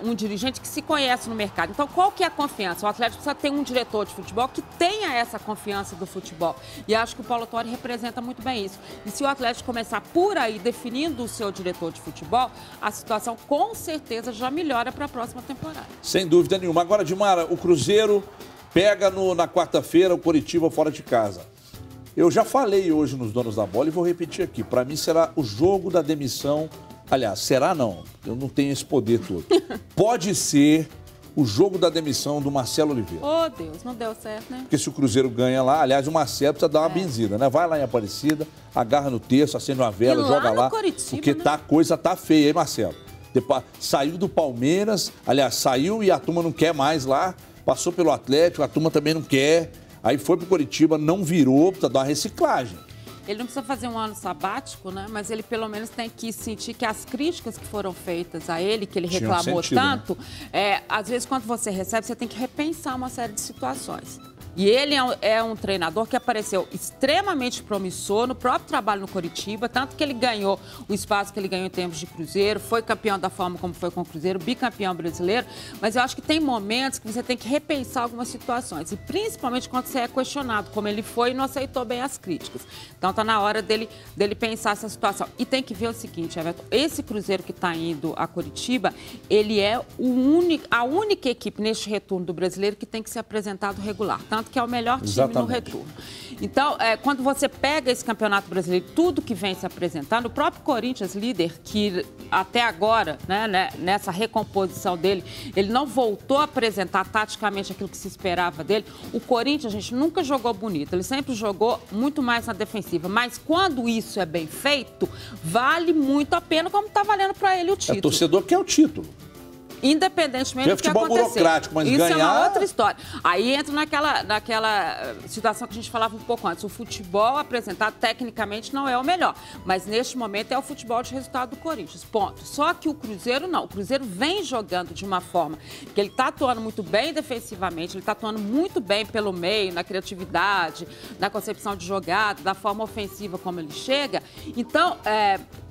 um dirigente que se conhece no mercado. Então, qual que é a confiança? O Atlético precisa ter um diretor de futebol que tenha essa confiança do futebol. E acho que o Paulo Autuori representa muito bem isso. E se o Atlético começar por aí, definindo o seu diretor de futebol, a situação com certeza já melhora para a próxima temporada. Sem dúvida nenhuma. Agora, Dimara, o Cruzeiro pega na quarta-feira o Coritiba fora de casa. Eu já falei hoje nos Donos da Bola e vou repetir aqui. Para mim será o jogo da demissão. Aliás, será não. Eu não tenho esse poder todo. Pode ser o jogo da demissão do Marcelo Oliveira. Oh, Deus, não deu certo, né? Porque se o Cruzeiro ganha lá, aliás, o Marcelo precisa dar uma benzida, né? Vai lá em Aparecida, agarra no terço, acende uma vela, joga lá. Coritiba, porque né? A coisa tá feia, hein, Marcelo? Depois, saiu do Palmeiras, aliás, saiu e a turma não quer mais lá, passou pelo Atlético, a turma também não quer, aí foi pro Coritiba, não virou, precisa dar uma reciclagem. Ele não precisa fazer um ano sabático, né? Mas ele pelo menos tem que sentir que as críticas que foram feitas a ele, que ele reclamou tanto, né? Às vezes quando você recebe, você tem que repensar uma série de situações. E ele é um treinador que apareceu extremamente promissor no próprio trabalho no Coritiba, tanto que ele ganhou o espaço que ele ganhou em termos de Cruzeiro, foi campeão da forma como foi com o Cruzeiro, bicampeão brasileiro, mas eu acho que tem momentos que você tem que repensar algumas situações, e principalmente quando você é questionado, como ele foi e não aceitou bem as críticas. Então está na hora dele pensar essa situação. E tem que ver o seguinte, Everton, esse Cruzeiro que está indo a Coritiba, ele é a única equipe neste retorno do brasileiro que tem que ser apresentado regular, tanto que é o melhor time no retorno. Então, quando você pega esse Campeonato Brasileiro, tudo que vem se apresentando, o próprio Corinthians, líder, que até agora, né, nessa recomposição dele, ele não voltou a apresentar taticamente aquilo que se esperava dele. O Corinthians, a gente nunca jogou bonito, ele sempre jogou muito mais na defensiva, mas quando isso é bem feito, vale muito a pena, como está valendo para ele o título. O torcedor quer o título. independentemente do que futebol acontecer. burocrático, mas isso ganhar... é uma outra história. Aí entra naquela situação que a gente falava um pouco antes. O futebol apresentado tecnicamente não é o melhor, mas neste momento é o futebol de resultado do Corinthians, ponto. Só que o Cruzeiro não. O Cruzeiro vem jogando de uma forma que ele está atuando muito bem defensivamente, ele está atuando muito bem pelo meio, na criatividade, na concepção de jogada, da forma ofensiva como ele chega. Então,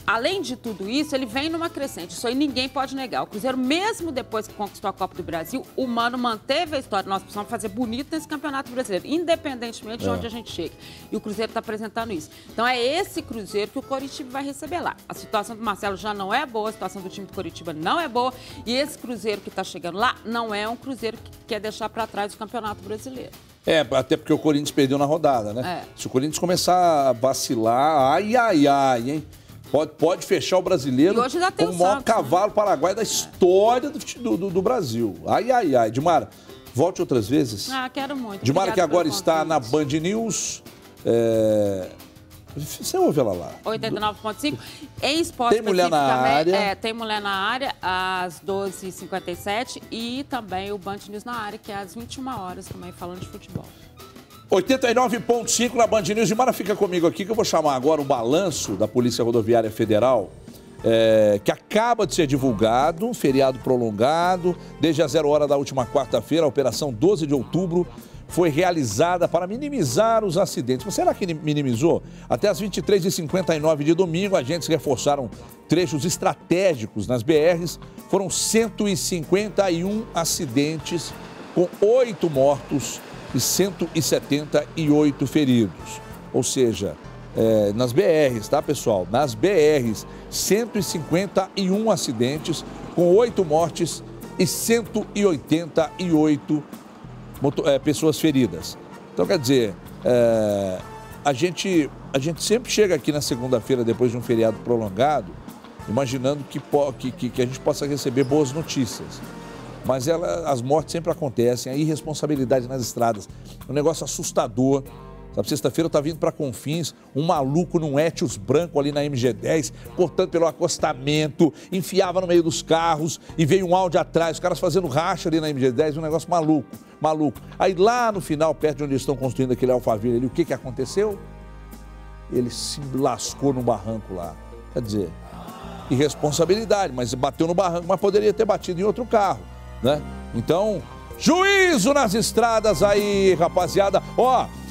além de tudo isso, ele vem numa crescente. Isso aí ninguém pode negar. O Cruzeiro, mesmo depois que conquistou a Copa do Brasil, o Mano manteve a história. Nós precisamos fazer bonito nesse Campeonato Brasileiro, independentemente de onde a gente chega. E o Cruzeiro está apresentando isso. Então, é esse Cruzeiro que o Coritiba vai receber lá. A situação do Marcelo já não é boa, a situação do time do Coritiba não é boa. E esse Cruzeiro que está chegando lá não é um Cruzeiro que quer deixar para trás o Campeonato Brasileiro. Até porque o Corinthians perdeu na rodada, né? Se o Corinthians começar a vacilar, hein? Pode fechar o brasileiro como o maior cavalo paraguaio da história do Brasil. Ai. Dimara, volte outras vezes. Quero muito. Dimara, que agora está na Band News. Você ouve ela lá. 89.5. Em esporte tem mulher na área. Tem mulher na área às 12h57 e também o Band News na área, que é às 21 horas também, falando de futebol. 89.5 na Band News. Dimara, fica comigo aqui que eu vou chamar agora o balanço da Polícia Rodoviária Federal, que acaba de ser divulgado, um feriado prolongado, desde a 0 hora da última quarta-feira, a operação 12 de outubro, foi realizada para minimizar os acidentes. Mas será que minimizou? Até as 23h59 de domingo, agentes reforçaram trechos estratégicos nas BRs. Foram 151 acidentes, com 8 mortos e 178 feridos. Ou seja, nas BRs, tá, pessoal? Nas BRs, 151 acidentes, com 8 mortes e 188 pessoas feridas. Então, quer dizer, a gente sempre chega aqui na segunda-feira, depois de um feriado prolongado, imaginando que a gente possa receber boas notícias. Mas as mortes sempre acontecem, a irresponsabilidade nas estradas, um negócio assustador. Sabe, sexta-feira eu estava vindo para Confins, um maluco num Etios branco ali na MG10, cortando pelo acostamento, enfiava no meio dos carros e veio um Audi atrás, os caras fazendo racha ali na MG10, um negócio maluco. Aí lá no final, perto de onde eles estão construindo aquele Alphaville ali, o que aconteceu? Ele se lascou no barranco lá. Quer dizer, irresponsabilidade, mas bateu no barranco, mas poderia ter batido em outro carro, né? Então, juízo nas estradas aí, rapaziada.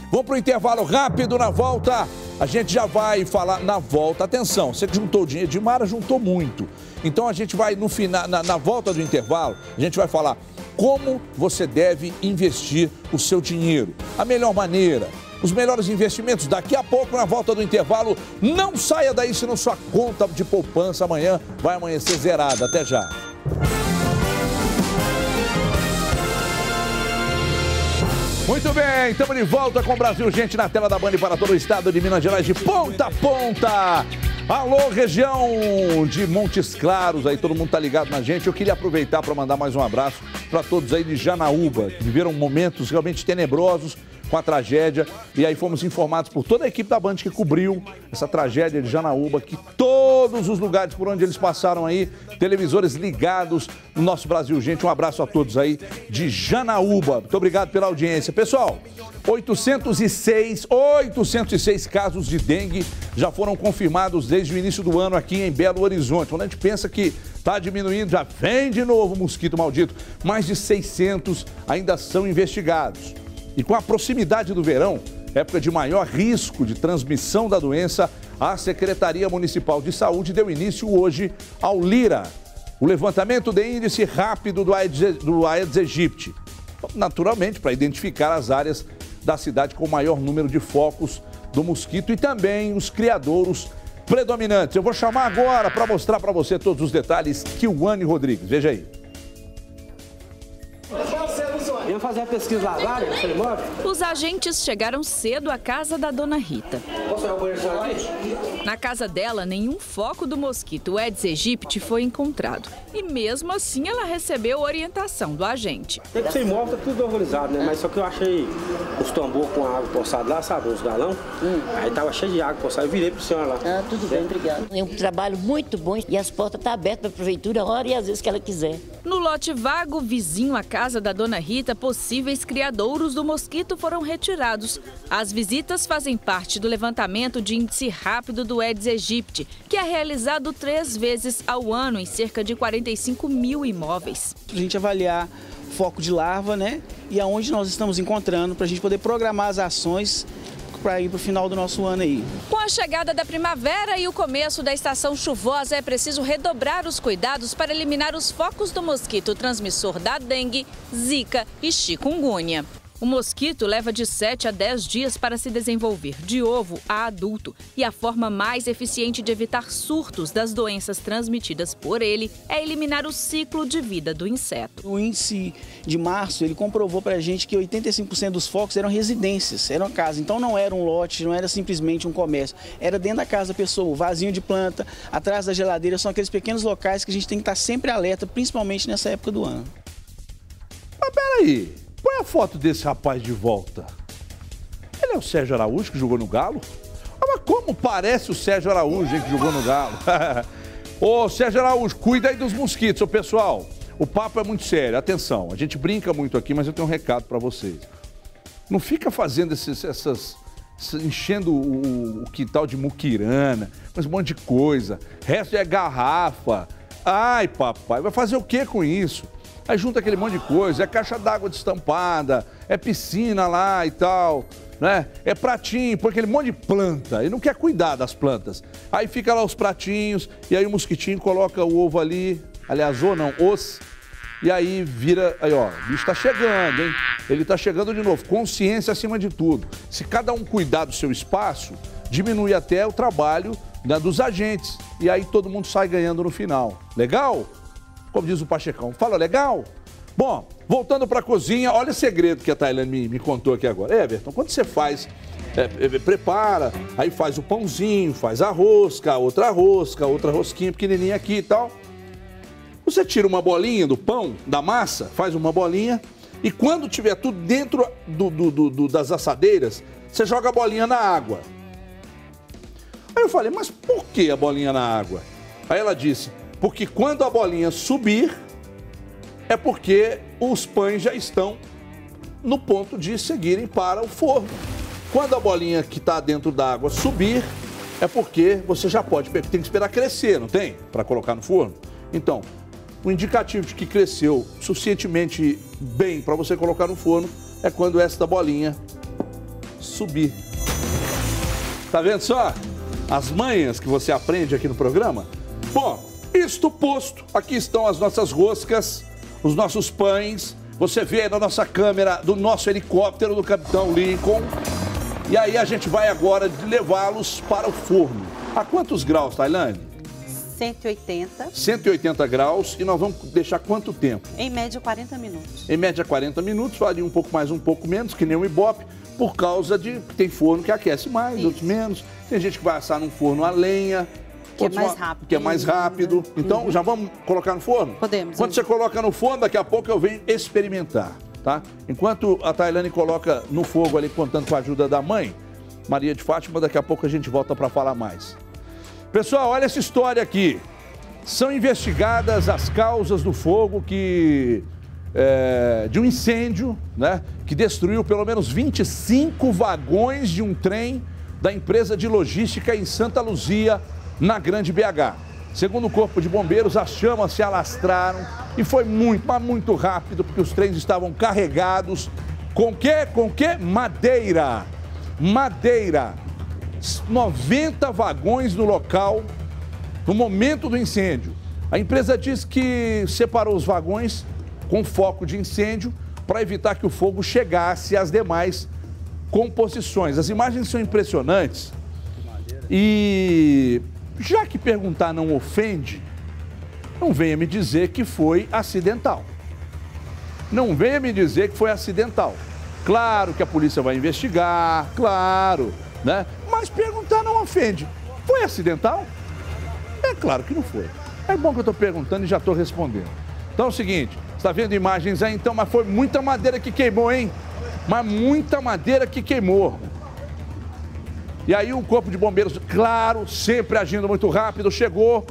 Vamos para o intervalo rápido. Na volta, a gente já vai falar na volta. Atenção, você que juntou dinheiro, Dimara juntou muito. Então a gente vai, no final, na volta do intervalo, a gente vai falar como você deve investir o seu dinheiro. A melhor maneira, os melhores investimentos. Daqui a pouco, na volta do intervalo, não saia daí, senão sua conta de poupança amanhã vai amanhecer zerada. Até já. Muito bem, estamos de volta com o Brasil Gente na tela da Band para todo o estado de Minas Gerais, de ponta a ponta. Alô, região de Montes Claros, aí todo mundo tá ligado na gente. Eu queria aproveitar para mandar mais um abraço para todos aí de Janaúba, que viveram momentos realmente tenebrosos com a tragédia. E aí fomos informados por toda a equipe da Band que cobriu essa tragédia de Janaúba, que todos os lugares por onde eles passaram aí, televisores ligados no nosso Brasil Gente. Um abraço a todos aí de Janaúba. Muito obrigado pela audiência. Pessoal, 806 casos de dengue já foram confirmados desde o início do ano aqui em Belo Horizonte. Quando a gente pensa que está diminuindo, já vem de novo o mosquito maldito. Mais de 600 ainda são investigados. E com a proximidade do verão, época de maior risco de transmissão da doença, a Secretaria Municipal de Saúde deu início hoje ao LIRA, o levantamento de índice rápido do Aedes aegypti, naturalmente para identificar as áreas da cidade com o maior número de focos do mosquito e também os criadouros predominantes. Eu vou chamar agora para mostrar para você todos os detalhes, Kiwane Rodrigues. Veja aí. Eu fazer a pesquisa lá, no imóvel. Os agentes chegaram cedo à casa da dona Rita. Posso ir ao banheiro aqui? Na casa dela, nenhum foco do mosquito Aedes aegypti foi encontrado. E mesmo assim, ela recebeu orientação do agente. Tem que ser imóvel, tá tudo organizado, né? Mas só que eu achei os tambor com água poçada lá, sabe? Uns galão. Aí tava cheio de água poçada. Eu virei pro senhor lá. Tudo bem, obrigado. É um trabalho muito bom e as portas estão abertas para a prefeitura a hora e às vezes que ela quiser. No lote vago, vizinho à casa da dona Rita, possíveis criadouros do mosquito foram retirados. As visitas fazem parte do levantamento de índice rápido do Aedes aegypti, que é realizado 3 vezes ao ano em cerca de 45 mil imóveis. A gente avaliar foco de larva, né? E aonde nós estamos encontrando para a gente poder programar as ações para ir para o final do nosso ano aí. Com a chegada da primavera e o começo da estação chuvosa, é preciso redobrar os cuidados para eliminar os focos do mosquito transmissor da dengue, zika e chikungunya. O mosquito leva de 7 a 10 dias para se desenvolver, de ovo a adulto. E a forma mais eficiente de evitar surtos das doenças transmitidas por ele é eliminar o ciclo de vida do inseto. O índice de março, ele comprovou para a gente que 85% dos focos eram residências, eram casa. Então não era um lote, não era simplesmente um comércio. Era dentro da casa da pessoa, o vasinho de planta, atrás da geladeira. São aqueles pequenos locais que a gente tem que estar sempre alerta, principalmente nessa época do ano. Mas peraí. Põe a foto desse rapaz de volta. Ele é o Sérgio Araújo que jogou no Galo? Ah, mas como parece o Sérgio Araújo, hein, que jogou no Galo? Ô, Sérgio Araújo, cuida aí dos mosquitos, ô pessoal. O papo é muito sério, atenção. A gente brinca muito aqui, mas eu tenho um recado pra vocês. Não fica fazendo enchendo o quintal de muquirana, mas um monte de coisa. Resto é garrafa. Ai, papai, vai fazer o que com isso? Aí junta aquele monte de coisa, é caixa d'água destampada, é piscina lá e tal, né? É pratinho, põe aquele monte de planta, e não quer cuidar das plantas. Aí fica lá os pratinhos, e aí o mosquitinho coloca o ovo ali, aliás, e aí vira, aí ó, o bicho tá chegando, hein? Ele tá chegando de novo, consciência acima de tudo. Se cada um cuidar do seu espaço, diminui até o trabalho, né, dos agentes, e aí todo mundo sai ganhando no final. Legal? Como diz o Pachecão, fala legal? Bom, voltando para a cozinha, olha o segredo que a Tailane me contou aqui agora. Everton, quando você faz, prepara, aí faz o pãozinho, faz a rosca, outra rosquinha pequenininha aqui e tal. Você tira uma bolinha do pão, da massa, faz uma bolinha e quando tiver tudo dentro das assadeiras, você joga a bolinha na água. Aí eu falei, mas por que a bolinha na água? Aí ela disse, porque quando a bolinha subir, é porque os pães já estão no ponto de seguirem para o forno. Quando a bolinha que está dentro da água subir, é porque você já pode, tem que esperar crescer, não tem? Para colocar no forno. Então, o indicativo de que cresceu suficientemente bem para você colocar no forno é quando esta bolinha subir. Tá vendo só as manhas que você aprende aqui no programa? Bom, isto posto, aqui estão as nossas roscas, os nossos pães. Você vê aí na nossa câmera do nosso helicóptero do Capitão Lincoln. E aí a gente vai agora levá-los para o forno. A quantos graus, Tailane? 180. 180 graus. E nós vamos deixar quanto tempo? Em média, 40 minutos. Em média, 40 minutos. Varia um pouco mais, um pouco menos, que nem o Ibope, por causa de que tem forno que aquece mais, outros menos. Tem gente que vai assar num forno a lenha. Que é mais rápido. Que é mais rápido. Então, já vamos colocar no forno? Podemos. Quando você coloca no forno, daqui a pouco eu venho experimentar, tá? Enquanto a Tailane coloca no fogo ali, contando com a ajuda da mãe, Maria de Fátima, daqui a pouco a gente volta para falar mais. Pessoal, olha essa história aqui. São investigadas as causas do fogo de um incêndio, né? Que destruiu pelo menos 25 vagões de um trem da empresa de logística em Santa Luzia, na Grande BH. Segundo o Corpo de Bombeiros, as chamas se alastraram e foi muito, mas muito rápido, porque os trens estavam carregados com quê? Com quê? Madeira. Madeira. 90 vagões no local no momento do incêndio. A empresa diz que separou os vagões com foco de incêndio para evitar que o fogo chegasse às demais composições. As imagens são impressionantes e... já que perguntar não ofende, não venha me dizer que foi acidental. Não venha me dizer que foi acidental. Claro que a polícia vai investigar, claro, né? Mas perguntar não ofende. Foi acidental? É claro que não foi. É bom que eu estou perguntando e já estou respondendo. Então é o seguinte, você está vendo imagens aí então, mas foi muita madeira que queimou, hein? Mas muita madeira que queimou. E aí o Corpo de Bombeiros, claro, sempre agindo muito rápido, chegou.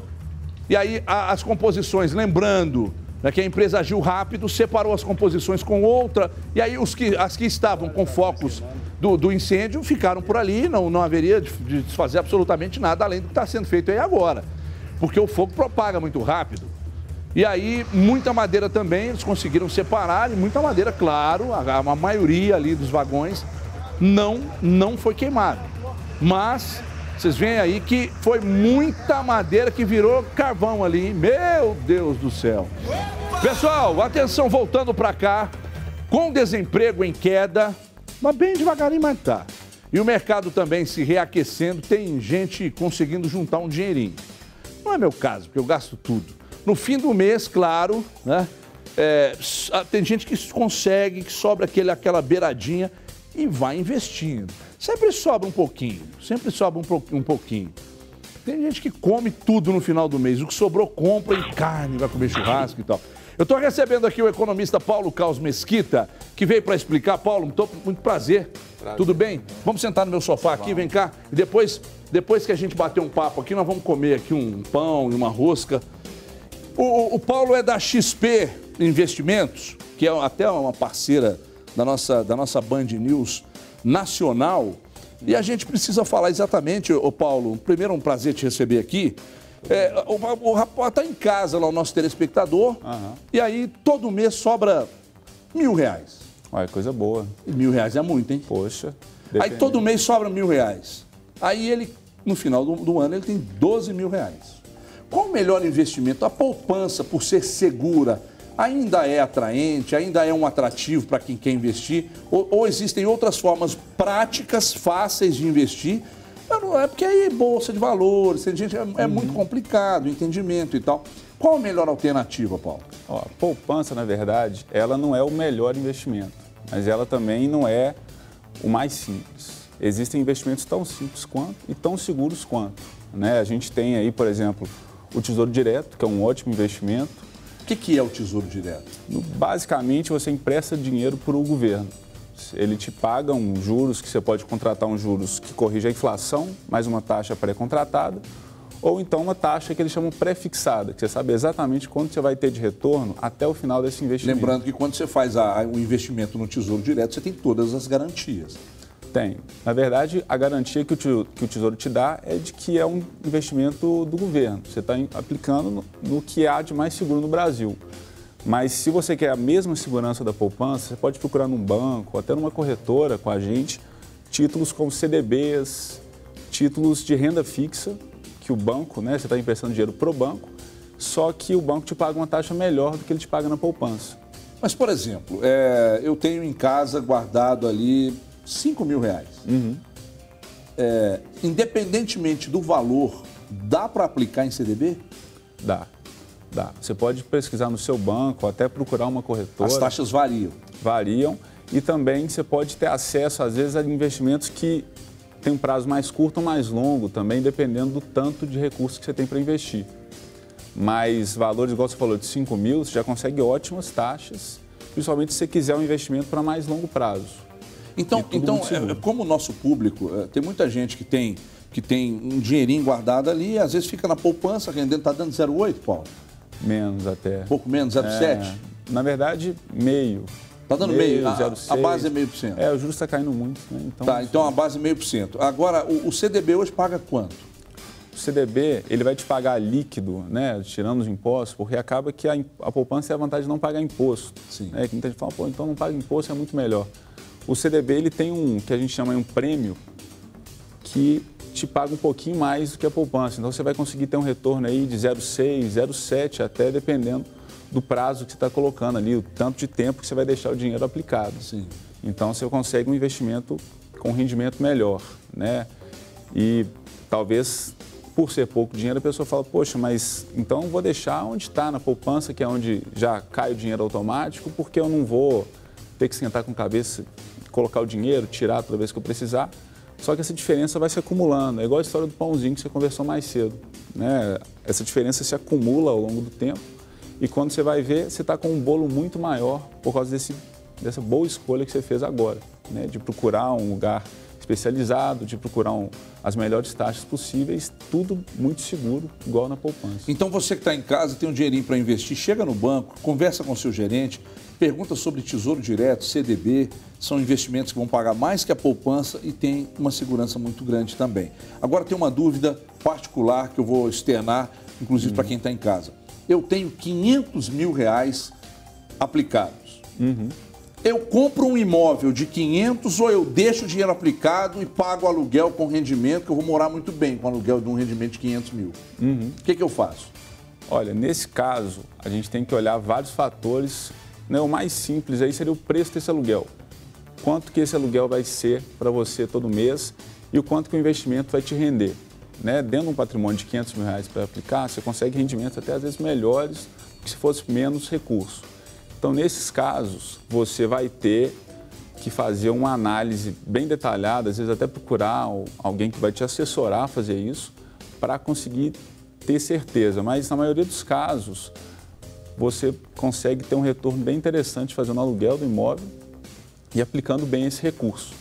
E aí as composições, lembrando, né, que a empresa agiu rápido, separou as composições com outra, e aí as que estavam com focos do incêndio ficaram por ali, não haveria de desfazer absolutamente nada, além do que está sendo feito aí agora, porque o fogo propaga muito rápido. E aí, muita madeira também, eles conseguiram separar, e muita madeira, claro, a maioria ali dos vagões não foi queimada. Mas vocês veem aí que foi muita madeira que virou carvão ali, meu Deus do céu. Pessoal, atenção, voltando para cá, com desemprego em queda, mas bem devagarinho, mas tá. E o mercado também se reaquecendo, tem gente conseguindo juntar um dinheirinho. Não é meu caso, porque eu gasto tudo. No fim do mês, claro, né? Tem gente que consegue, que sobra aquela beiradinha e vai investindo. Sempre sobra um pouquinho, um pouquinho. Tem gente que come tudo no final do mês, o que sobrou compra em carne, vai comer churrasco e tal. Eu estou recebendo aqui o economista Paulo Caos Mesquita, que veio para explicar. Paulo, muito prazer. Tudo bem? Vamos sentar no meu sofá aqui, vem cá. E depois que a gente bater um papo aqui, nós vamos comer aqui um pão e uma rosca. O Paulo é da XP Investimentos, que é até uma parceira da nossa Band News nacional. E a gente precisa falar exatamente, Paulo, primeiro é um prazer te receber aqui. O rapaz está em casa lá, o nosso telespectador, e aí todo mês sobra R$1.000. Olha, coisa boa. E R$1.000 é muito, hein? Poxa. Aí todo mês sobra R$1.000. Aí ele, no final do ano, ele tem R$12.000. Qual o melhor investimento? A poupança, por ser segura, ainda é atraente, ainda é um atrativo para quem quer investir? Ou existem outras formas práticas, fáceis de investir? É porque aí bolsa de valores, gente, é muito complicado o entendimento e tal. Qual a melhor alternativa, Paulo? A poupança, na verdade, ela não é o melhor investimento, mas ela também não é o mais simples. Existem investimentos tão simples quanto e tão seguros quanto, né? A gente tem aí, por exemplo, o Tesouro Direto, que é um ótimo investimento. O que é o Tesouro Direto? Basicamente, você empresta dinheiro para o governo. Ele te paga juros, que você pode contratar juros que corrige a inflação, mais uma taxa pré-contratada, ou então uma taxa que eles chamam pré-fixada, que você sabe exatamente quanto você vai ter de retorno até o final desse investimento. Lembrando que quando você faz o investimento no Tesouro Direto, você tem todas as garantias. Tem. Na verdade, a garantia que o Tesouro te dá é de que é um investimento do governo. Você está aplicando no que há de mais seguro no Brasil. Mas se você quer a mesma segurança da poupança, você pode procurar num banco, até numa corretora com a gente, títulos como CDBs, títulos de renda fixa, que o banco, né, você está emprestando dinheiro para o banco, só que o banco te paga uma taxa melhor do que ele te paga na poupança. Mas, por exemplo, eu tenho em casa guardado ali R$5.000. Independentemente do valor, dá para aplicar em CDB? Dá. Você pode pesquisar no seu banco, até procurar uma corretora. As taxas variam? Variam. E também você pode ter acesso, às vezes, a investimentos que têm um prazo mais curto ou mais longo, também dependendo do tanto de recursos que você tem para investir. Mas valores, igual você falou, de R$5.000, você já consegue ótimas taxas, principalmente se você quiser um investimento para mais longo prazo. Então como o nosso público, tem muita gente que tem um dinheirinho guardado ali, às vezes fica na poupança, rendendo, está dando 0,8, Paulo? Menos até. Pouco menos, 0,7? Na verdade, meio. Está dando meio, 0,6. A base é 0,5%. O juros está caindo muito, né? Então a base é 0,5%. Agora, o CDB hoje paga quanto? O CDB, ele vai te pagar líquido, né? Tirando os impostos, porque acaba que a poupança é a vantagem de não pagar imposto. Sim. Né? Que muita gente fala, então não paga imposto, é muito melhor. O CDB, ele tem que a gente chama um prêmio, que te paga um pouquinho mais do que a poupança. Então, você vai conseguir ter um retorno aí de 0,6, 0,7, até dependendo do prazo que você está colocando ali, o tanto de tempo que você vai deixar o dinheiro aplicado. Sim. Então, você consegue um investimento com rendimento melhor, né? E talvez, por ser pouco dinheiro, a pessoa fala, poxa, mas então vou deixar onde está, na poupança, que é onde já cai o dinheiro automático, porque eu não vou ter que sentar com a cabeça, colocar o dinheiro, tirar toda vez que eu precisar. Só que essa diferença vai se acumulando. É igual a história do pãozinho que você conversou mais cedo, né? Essa diferença se acumula ao longo do tempo e quando você vai ver, você está com um bolo muito maior por causa dessa boa escolha que você fez agora, né? De procurar um lugar especializado, de procurar as melhores taxas possíveis, tudo muito seguro, igual na poupança. Então você que está em casa, tem um dinheirinho para investir, chega no banco, conversa com o seu gerente, pergunta sobre Tesouro Direto, CDB, são investimentos que vão pagar mais que a poupança e tem uma segurança muito grande também. Agora tem uma dúvida particular que eu vou externar, inclusive para quem está em casa. Eu tenho 500 mil reais aplicados. Eu compro um imóvel de 500 ou eu deixo o dinheiro aplicado e pago aluguel com rendimento, que eu vou morar muito bem com aluguel de um rendimento de 500 mil. O que eu faço? Olha, nesse caso, a gente tem que olhar vários fatores. O mais simples aí seria o preço desse aluguel. Quanto que esse aluguel vai ser para você todo mês e o quanto que o investimento vai te render. Dentro de um patrimônio de 500 mil reais para aplicar, você consegue rendimentos até às vezes melhores do que se fosse menos recurso. Então, nesses casos, você vai ter que fazer uma análise bem detalhada, às vezes até procurar alguém que vai te assessorar a fazer isso, para conseguir ter certeza. Mas, na maioria dos casos, você consegue ter um retorno bem interessante fazendo o aluguel do imóvel e aplicando bem esse recurso,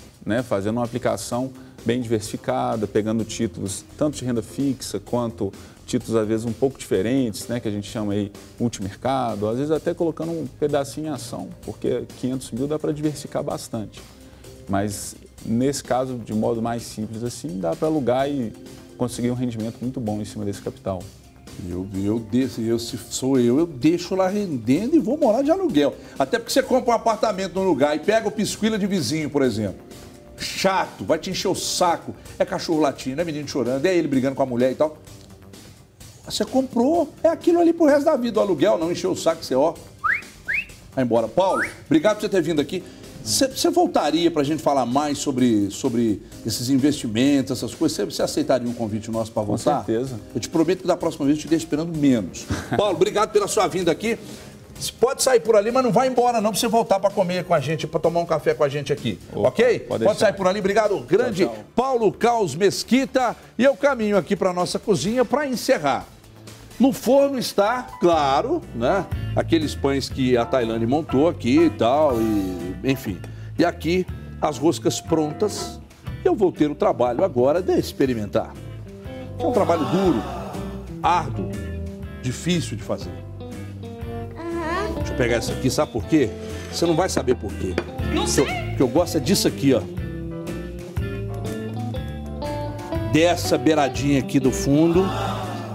fazendo uma aplicação bem diversificada, pegando títulos tanto de renda fixa quanto títulos às vezes um pouco diferentes, que a gente chama aí multimercado, às vezes até colocando um pedacinho em ação, porque 500 mil dá para diversificar bastante. Mas nesse caso, de modo mais simples assim, dá para alugar e conseguir um rendimento muito bom em cima desse capital. Se sou eu deixo lá rendendo e vou morar de aluguel. Até porque você compra um apartamento num lugar e pega o pisquila de vizinho, por exemplo. Chato, vai te encher o saco. É cachorro latindo, é menino chorando, é ele brigando com a mulher e tal. Você comprou, é aquilo ali pro resto da vida. O aluguel não encheu o saco, você vai embora. Paulo, obrigado por você ter vindo aqui. Você voltaria para a gente falar mais sobre esses investimentos, essas coisas? Você aceitaria um convite nosso para voltar? Com certeza. Eu te prometo que da próxima vez eu te deixo esperando menos. Paulo, obrigado pela sua vinda aqui. Você pode sair por ali, mas não vai embora não, para você voltar para comer com a gente, para tomar um café com a gente aqui. Ok? Pode sair por ali. Obrigado, grande tchau. Paulo Caos Mesquita. E eu caminho aqui para a nossa cozinha para encerrar. No forno está, claro, aqueles pães que a Tailândia montou aqui e tal, enfim. E aqui as roscas prontas. Eu vou ter o trabalho agora de experimentar. É um trabalho duro, árduo, difícil de fazer. Deixa eu pegar essa aqui, sabe por quê? Você não vai saber por quê. Não sei. O que eu gosto é disso aqui, ó. Dessa beiradinha aqui do fundo.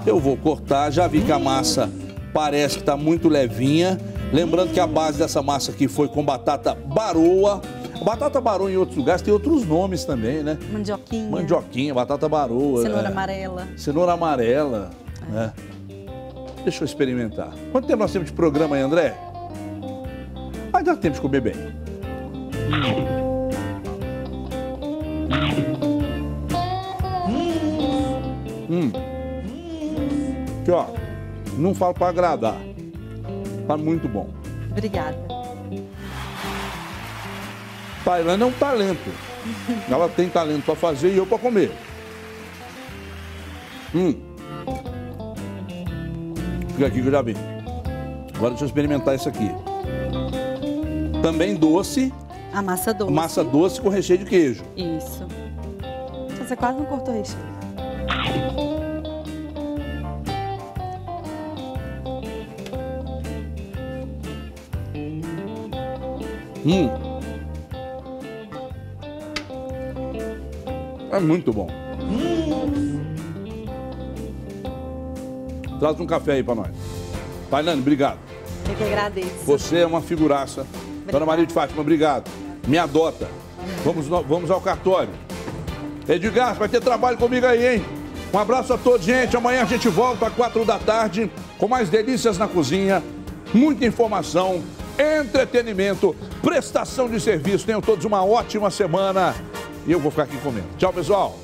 Eu vou cortar, já vi que a massa parece que está muito levinha. Lembrando que a base dessa massa aqui foi com batata baroa. Batata baroa em outros lugares tem outros nomes também, Mandioquinha. Mandioquinha, batata baroa. Cenoura amarela. Cenoura amarela, Deixa eu experimentar. Quanto tempo nós temos de programa aí, André? Vai dar tempo de comer bem. Aqui, ó, não falo para agradar. Tá muito bom. Obrigada. Tailândia é um talento. Ela tem talento para fazer e eu para comer. Fica aqui que eu já vi. Agora deixa eu experimentar isso aqui. Também doce. A massa doce. Massa doce com recheio de queijo. Isso. Você quase não cortou o recheio. É muito bom. Traz um café aí pra nós. Tailândia, obrigado. Eu que agradeço. Você é uma figuraça. Obrigada. Dona Maria de Fátima, obrigado. Me adota. Vamos ao cartório. Edgar, vai ter trabalho comigo aí, hein? Um abraço a todos, gente. Amanhã a gente volta às 4 da tarde com mais delícias na cozinha, muita informação, entretenimento, prestação de serviço. Tenham todos uma ótima semana e eu vou ficar aqui comendo. Tchau, pessoal.